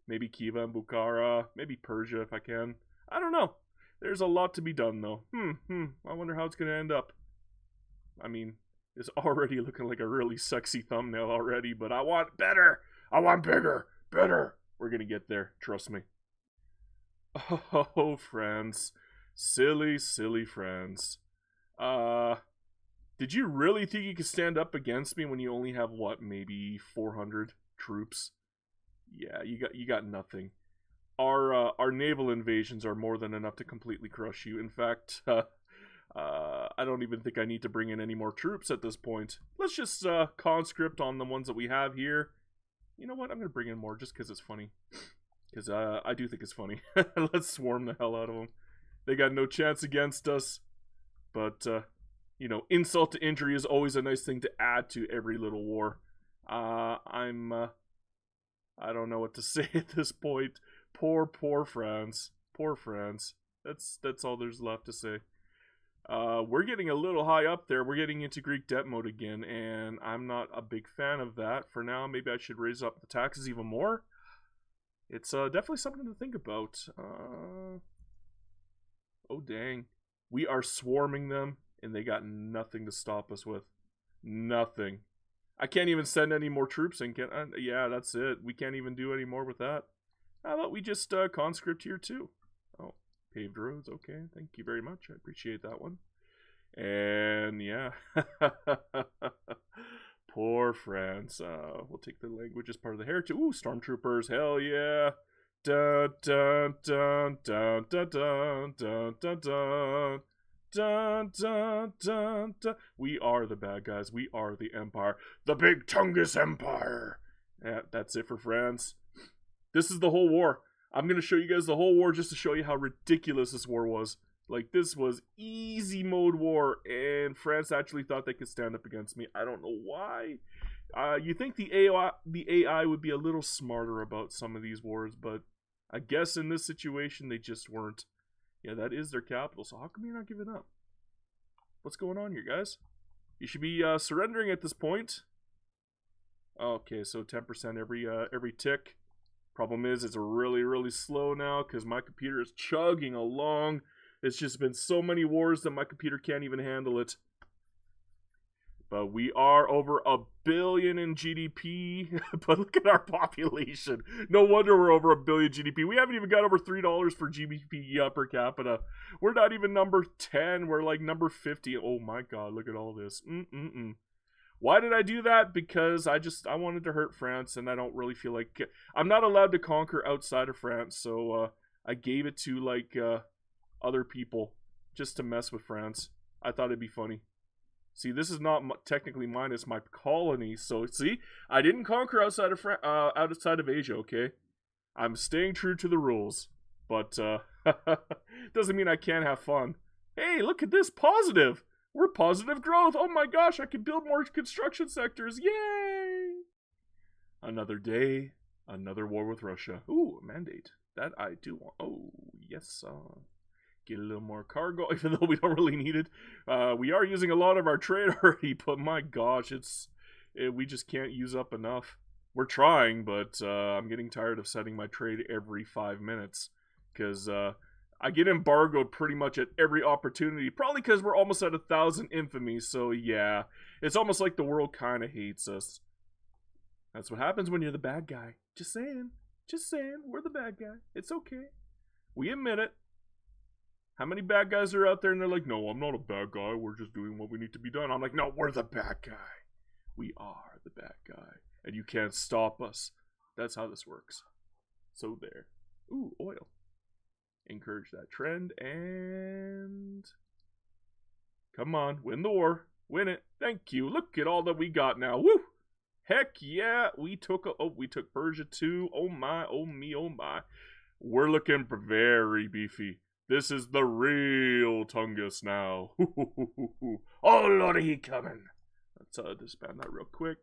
Maybe Khiva and Bukhara. Maybe Persia if I can. I don't know. There's a lot to be done though. I wonder how it's gonna end up. I mean, it's already looking like a really sexy thumbnail already, but I want better. I want bigger. Better. We're gonna get there. Trust me. Oh, friends. Silly, silly friends. Did you really think you could stand up against me when you only have, what, maybe 400 troops? Yeah, you got nothing. Our naval invasions are more than enough to completely crush you. In fact, I don't even think I need to bring in any more troops at this point. Let's just conscript on the ones that we have here. You know what? I'm going to bring in more just because it's funny. Because I do think it's funny. Let's swarm the hell out of them. They got no chance against us. But, you know, insult to injury is always a nice thing to add to every little war. I don't know what to say at this point. Poor France. Poor France. That's all there's left to say. We're getting a little high up there. We're getting into Greek debt mode again, and I'm not a big fan of that. For now, maybe I should raise up the taxes even more. It's definitely something to think about. Oh, dang. We are swarming them, and they got nothing to stop us with. Nothing. I can't even send any more troops in. Yeah, that's it. We can't even do any more with that. How about we just conscript here, too? Oh, paved roads. Okay, thank you very much. I appreciate that one. And, yeah. Poor France. We'll take the language as part of the heritage. Ooh, stormtroopers. Hell yeah. Dun dun dun dun dun dun dun dun dun. Dun, dun, dun, dun. We are the bad guys. We are the Empire. The big Tungus Empire. Yeah, that's it for France. This is the whole war. I'm going to show you guys the whole war just to show you how ridiculous this war was. Like, this was easy mode war, and France actually thought they could stand up against me. I don't know why. You think the AI would be a little smarter about some of these wars, but I guess in this situation, they just weren't. Yeah, that is their capital, so how come you're not giving up? What's going on here, guys? You should be surrendering at this point. Okay, so 10% every tick. Problem is, it's really, really slow now because my computer is chugging along. It's just been so many wars that my computer can't even handle it. But we are over 1 billion in GDP. But look at our population. No wonder we're over 1 billion GDP. We haven't even got over $3 for GDP per capita. We're not even number 10. We're like number 50. Oh my god, look at all this. Why did I do that? Because I wanted to hurt France, and I don't really feel like... I'm not allowed to conquer outside of France, so I gave it to, like, other people just to mess with France. I thought it'd be funny. See, this is not technically mine, it's my colony. So, see, I didn't conquer outside of Asia, okay? I'm staying true to the rules. But, doesn't mean I can't have fun. Hey, look at this, positive! We're positive growth! Oh my gosh, I can build more construction sectors! Yay! Another day, another war with Russia. Ooh, a mandate. That I do want. Oh, yes, get a little more cargo, even though we don't really need it. We are using a lot of our trade already, but my gosh, we just can't use up enough. We're trying, but I'm getting tired of setting my trade every 5 minutes, because I get embargoed pretty much at every opportunity, probably because we're almost at 1,000 infamy, so yeah, it's almost like the world kind of hates us. That's what happens when you're the bad guy. Just saying, we're the bad guy. It's okay. We admit it. How many bad guys are out there and they're like, no, I'm not a bad guy, we're just doing what we need to be done. I'm like, no, we're the bad guy. We are the bad guy. And you can't stop us. That's how this works. So there. Ooh, oil. Encourage that trend, and... Come on, win the war. Win it. Thank you. Look at all that we got now. Woo! Heck yeah, we took Persia too. Oh my, oh me, oh my. We're looking very beefy. This is the real Tungus now. Oh lordy, he coming. Let's disband that real quick.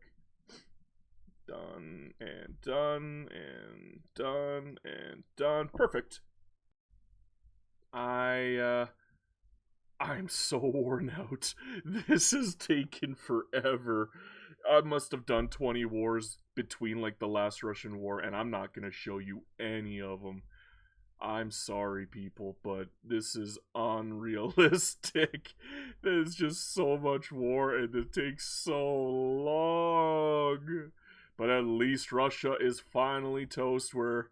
Done and done and done and done. Perfect. I'm so worn out. This has taken forever. I must have done 20 wars between like the last Russian war, and I'm not gonna show you any of them. I'm sorry, people, but this is unrealistic. There's just so much war, and it takes so long. But at least Russia is finally toast, where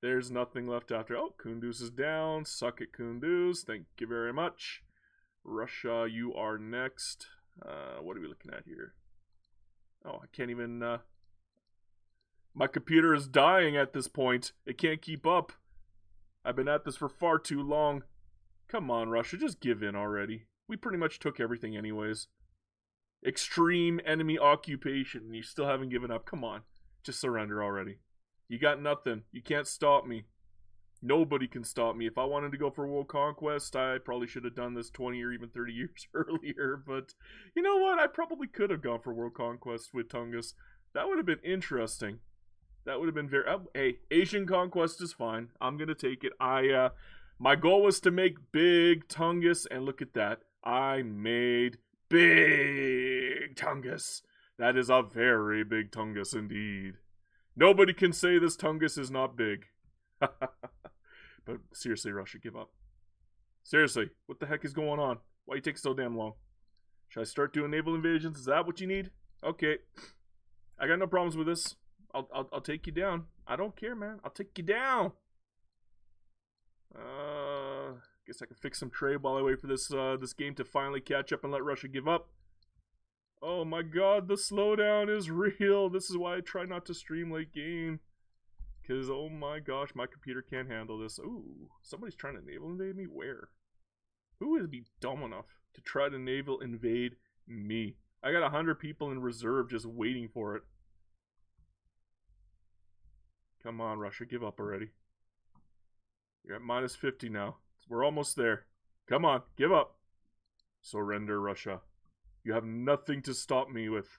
there's nothing left after. Oh, Kunduz is down. Suck it, Kunduz. Thank you very much. Russia, you are next. What are we looking at here? Oh, I can't even... My computer is dying at this point. It can't keep up. I've been at this for far too long. Come on, Russia, just give in already. We pretty much took everything anyways. Extreme enemy occupation, and you still haven't given up. Come on, just surrender already. You got nothing. You can't stop me. Nobody can stop me. If I wanted to go for world conquest, I probably should have done this 20 or even 30 years earlier. But you know what? I probably could have gone for world conquest with Tungus. That would have been interesting. That would have been very... hey, Asian conquest is fine. I'm going to take it. My goal was to make big Tungus, and look at that. I made big Tungus. That is a very big Tungus indeed. Nobody can say this Tungus is not big. But seriously, Russia, give up. Seriously, what the heck is going on? Why you take so damn long? Should I start doing naval invasions? Is that what you need? Okay. I got no problems with this. I'll take you down. I don't care, man. I'll take you down. Guess I can fix some trade while I wait for this game to finally catch up and let Russia give up. Oh my god, the slowdown is real. This is why I try not to stream late game. Because, oh my gosh, my computer can't handle this. Ooh, somebody's trying to naval invade me? Where? Who would be dumb enough to try to naval invade me? I got 100 people in reserve just waiting for it. Come on, Russia, give up already. You're at minus 50 now. We're almost there. Come on, give up. Surrender, Russia. You have nothing to stop me with.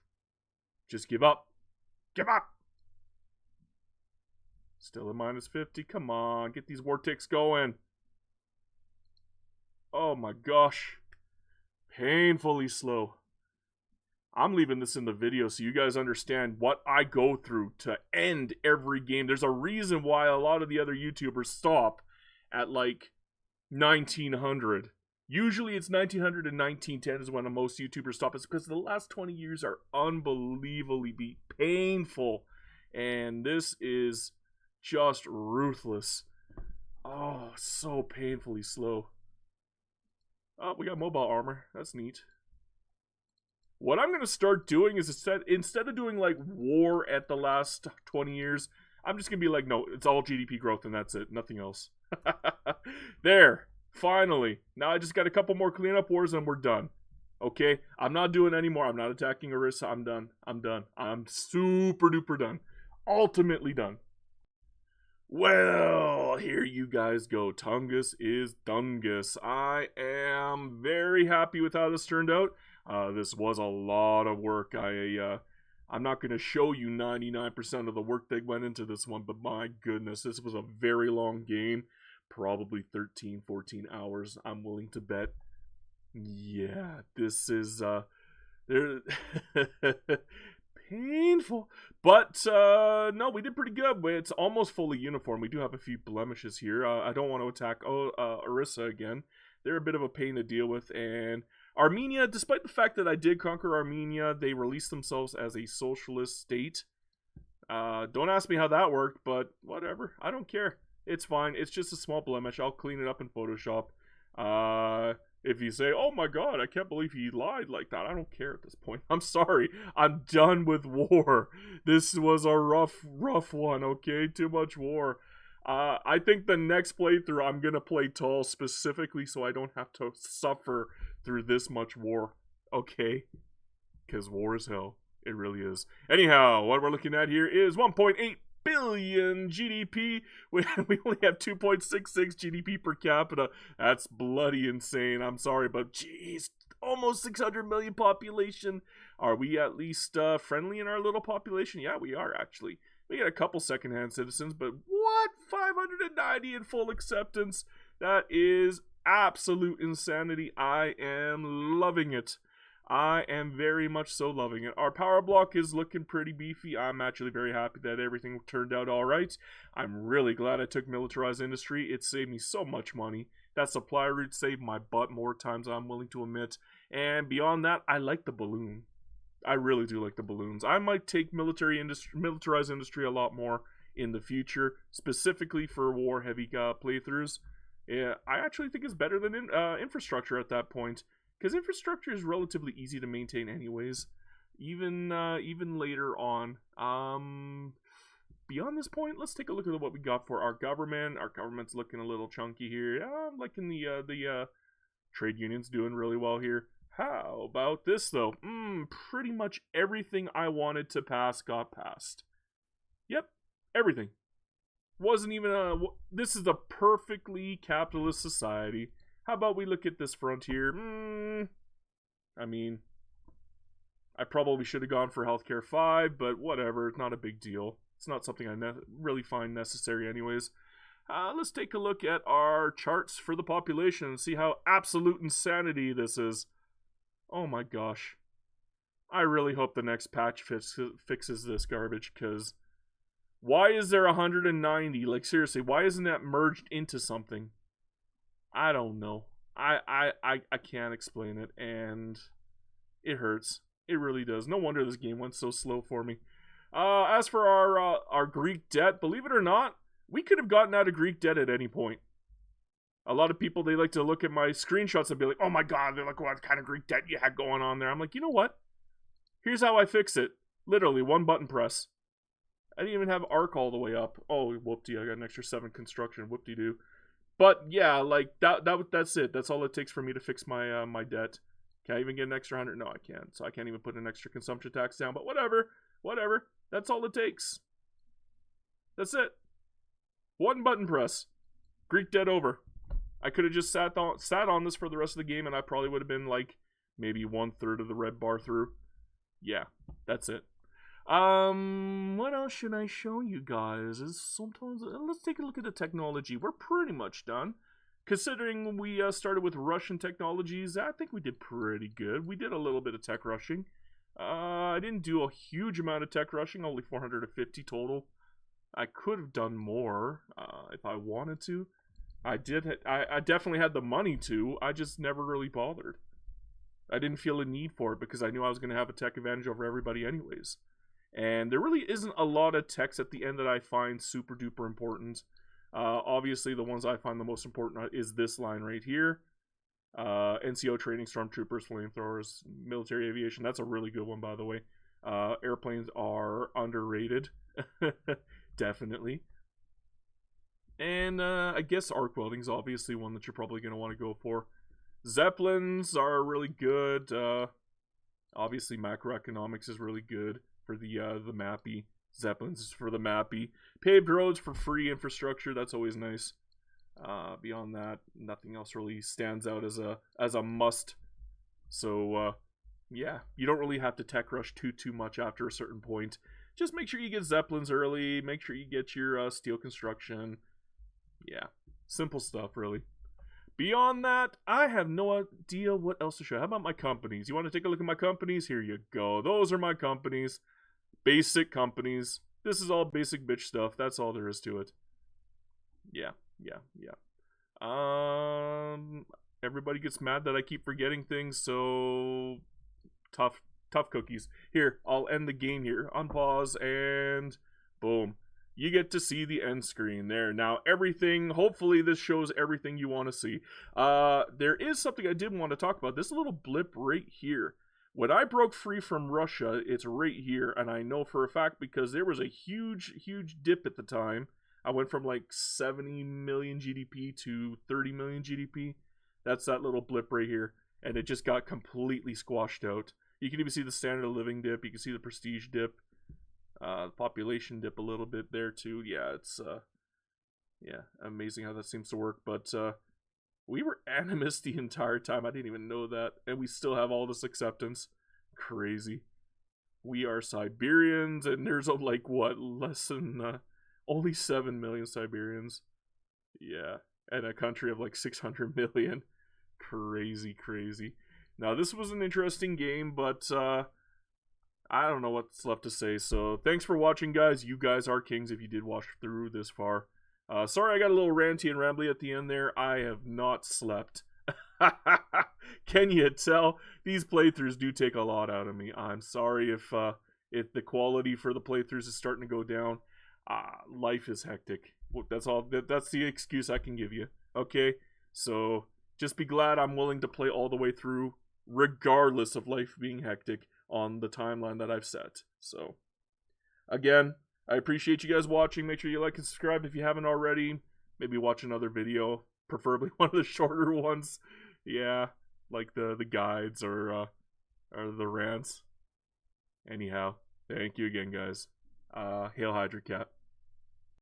Just give up. Give up! Still at minus 50. Come on, get these war ticks going. Oh my gosh. Painfully slow. I'm leaving this in the video so you guys understand what I go through to end every game. There's a reason why a lot of the other YouTubers stop at like 1900. Usually it's 1900 and 1910 is when most YouTubers stop. It's because the last 20 years are unbelievably painful. And this is just ruthless. Oh, so painfully slow. Oh, we got mobile armor. That's neat. What I'm going to start doing is instead of doing like war at the last 20 years, I'm just going to be like, no, it's all GDP growth and that's it. Nothing else. There. Finally. Now I just got a couple more cleanup wars and we're done. Okay? I'm not doing any more. I'm not attacking Orissa. I'm done. I'm done. I'm super duper done. Ultimately done. Well, here you guys go. Tungus is Dungus. I am very happy with how this turned out. This was a lot of work. I'm not going to show you 99% of the work that went into this one, but my goodness, this was a very long game. Probably 13, 14 hours, I'm willing to bet. Yeah, this is, painful. But, no, we did pretty good. It's almost fully uniform. We do have a few blemishes here. I don't want to attack Orissa again. They're a bit of a pain to deal with. And Armenia, despite the fact that I did conquer Armenia, they released themselves as a socialist state. Don't ask me how that worked, but whatever. I don't care. It's fine. It's just a small blemish. I'll clean it up in Photoshop. If you say, oh my god, I can't believe he lied like that, I don't care at this point. I'm sorry. I'm done with war. This was a rough one, okay? Too much war. I think the next playthrough, I'm going to play tall specifically so I don't have to suffer through this much war, okay? Because war is hell. It really is. Anyhow, what we're looking at here is 1.8 billion GDP. We only have 2.66 GDP per capita. That's bloody insane. I'm sorry, but geez, almost 600 million population. Are we at least friendly in our little population? Yeah, we are actually. We got a couple secondhand citizens, but what? 590 in full acceptance. That is absolute insanity. I am loving it. I am very much so loving it. Our power block is looking pretty beefy. I'm actually very happy that everything turned out all right. I'm really glad I took militarized industry. It saved me so much money. That supply route saved my butt more times than I'm willing to admit. And beyond that, I like the balloon. I really do like the balloons. I might take militarized industry a lot more in the future, specifically for war-heavy playthroughs. Yeah, I actually think it's better than infrastructure at that point. Because infrastructure is relatively easy to maintain anyways, even later on. Beyond this point, let's take a look at what we got for our government. Our government's looking a little chunky here. I'm liking the trade unions doing really well here. How about this, though? Pretty much everything I wanted to pass got passed. Yep, everything. Wasn't even this is a perfectly capitalist society. How about we look at this frontier? I mean, I probably should have gone for Healthcare 5, but whatever. It's not a big deal. It's not something I really find necessary anyways. Let's take a look at our charts for the population and see how absolute insanity this is. Oh my gosh. I really hope the next patch fixes this garbage, because why is there 190? Like, seriously, why isn't that merged into something? I don't know. I can't explain it, and it hurts. It really does. No wonder this game went so slow for me. As for our Greek debt, believe it or not, we could have gotten out of Greek debt at any point. A lot of people, they like to look at my screenshots and be like, oh my god, look what kind of Greek debt you had going on there. I'm like, you know what? Here's how I fix it. Literally, one button press. I didn't even have arc all the way up. Oh, whoop-de, I got an extra 7 construction. Whoop-de-doo. But yeah, like that's it. That's all it takes for me to fix my my debt. Can I even get an extra 100? No, I can't. So I can't even put an extra consumption tax down. But whatever. That's all it takes. That's it. One button press. Greek debt over. I could have just sat on this for the rest of the game, and I probably would have been like maybe 1/3 of the red bar through. Yeah, that's it. What else should I show you guys? Let's take a look at the technology. We're pretty much done. Considering we started with Russian technologies, I think we did pretty good. We did a little bit of tech rushing. I didn't do a huge amount of tech rushing, only 450 total. I could have done more if I wanted to. I definitely had the money to. I just never really bothered. I didn't feel a need for it because I knew I was going to have a tech advantage over everybody anyways. And there really isn't a lot of techs at the end that I find super duper important. Obviously, the ones I find the most important is this line right here. NCO training, stormtroopers, flamethrowers, military aviation. That's a really good one, by the way. Airplanes are underrated. Definitely. And I guess arc welding is obviously one that you're probably going to want to go for. Zeppelins are really good. Obviously, macroeconomics is really good for the mappy. Zeppelins is for the mappy. Paved roads for free infrastructure. That's always nice. Beyond that, nothing else really stands out as a must. So yeah, you don't really have to tech rush too much after a certain point. Just make sure you get Zeppelins early. Make sure you get your steel construction. Yeah, simple stuff, really. Beyond that, I have no idea what else to show. How about my companies? You want to take a look at my companies? Here you go. Those are my companies. Basic companies. This is all basic bitch stuff. That's all there is to it. Yeah. Everybody gets mad that I keep forgetting things, so tough cookies. Here, I'll end the game here. Unpause, and boom. You get to see the end screen there. Now, everything, hopefully this shows everything you want to see. There is something I did want to talk about. This little blip right here. When I broke free from Russia, it's right here, and I know for a fact because there was a huge dip at the time. I went from like 70 million GDP to 30 million GDP. That's that little blip right here, and it just got completely squashed out. You can even see the standard of living dip. You can see the prestige dip. Population dip a little bit there too. Yeah, it's amazing how that seems to work. But we were animist the entire time. I didn't even know that, and we still have all this acceptance. Crazy. We are Siberians, and there's like what, less than only 7 million Siberians. Yeah, and a country of like 600 million. Crazy. Now this was an interesting game, but I don't know what's left to say, so thanks for watching, guys. You guys are kings if you did watch through this far. Sorry I got a little ranty and rambly at the end there. I have not slept. Can you tell? These playthroughs do take a lot out of me. I'm sorry if the quality for the playthroughs is starting to go down. Life is hectic. That's all. That's the excuse I can give you. Okay? So just be glad I'm willing to play all the way through, regardless of life being hectic, on the timeline that I've set. So, again, I appreciate you guys watching. Make sure you like and subscribe if you haven't already. Maybe watch another video, preferably one of the shorter ones. Yeah, like the guides or the rants. Anyhow, thank you again, guys. Hail Hydra Cat.